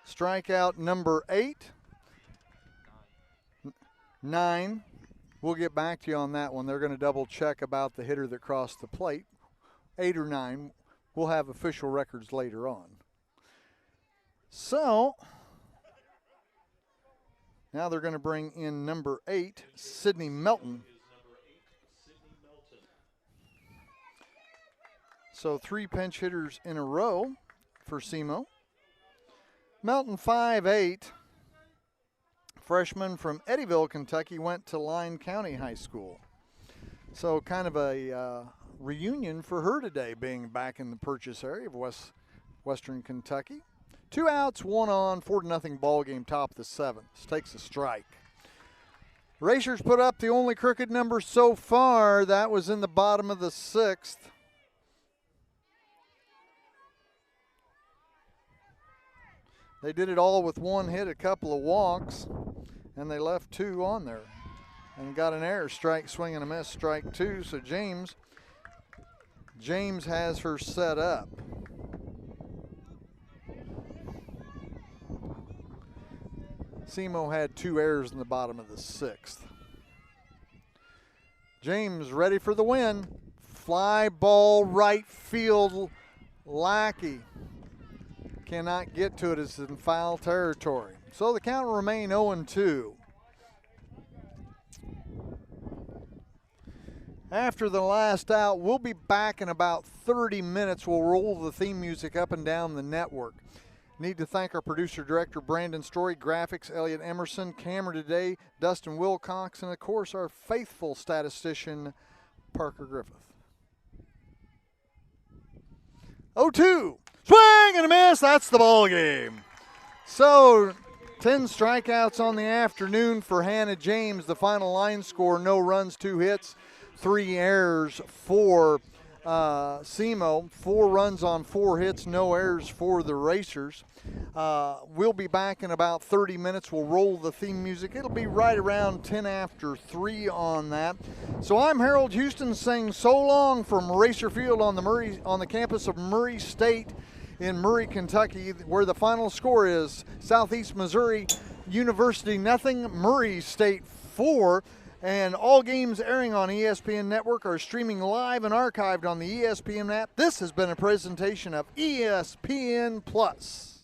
Strikeout number 8. 9. We'll get back to you on that one. They're going to double check about the hitter that crossed the plate. 8 or 9. We'll have official records later on. So now they're going to bring in number 8, Sydney Melton. So 3 pinch hitters in a row for SEMO. Melton, 5'8", freshman from Eddyville, Kentucky, went to Lyon County High School. So kind of a reunion for her today, being back in the Purchase area of western Kentucky. 2 outs, 1 on, 4-0 ball game, top of the 7th. Takes a strike. Racers put up the only crooked number so far. That was in the bottom of the 6th. They did it all with 1 hit, a couple of walks, and they left 2 on there and got an error. Strike, swing and a miss, strike 2. So James has her set up. Simo had 2 errors in the bottom of the 6th. James ready for the win. Fly ball right field. Lackey cannot get to it. It's in foul territory. So the count will remain 0-2. After the last out, we'll be back in about 30 minutes. We'll roll the theme music up and down the network. Need to thank our producer-director, Brandon Story, graphics, Elliot Emerson, camera today, Dustin Wilcox, and, of course, our faithful statistician, Parker Griffith. 0-2. Swing and a miss. That's the ball game. So 10 strikeouts on the afternoon for Hannah James. The final line score, no runs, 2 hits, 3 errors for Simo. 4 runs on 4 hits, no errors for the Racers. We'll be back in about 30 minutes. We'll roll the theme music. It'll be right around 10 after 3 on that. So I'm Harold Houston saying so long from Racer Field on the campus of Murray State in Murray, Kentucky, where the final score is Southeast Missouri University 0, Murray State 4. And all games airing on ESPN Network are streaming live and archived on the ESPN app. This has been a presentation of ESPN Plus.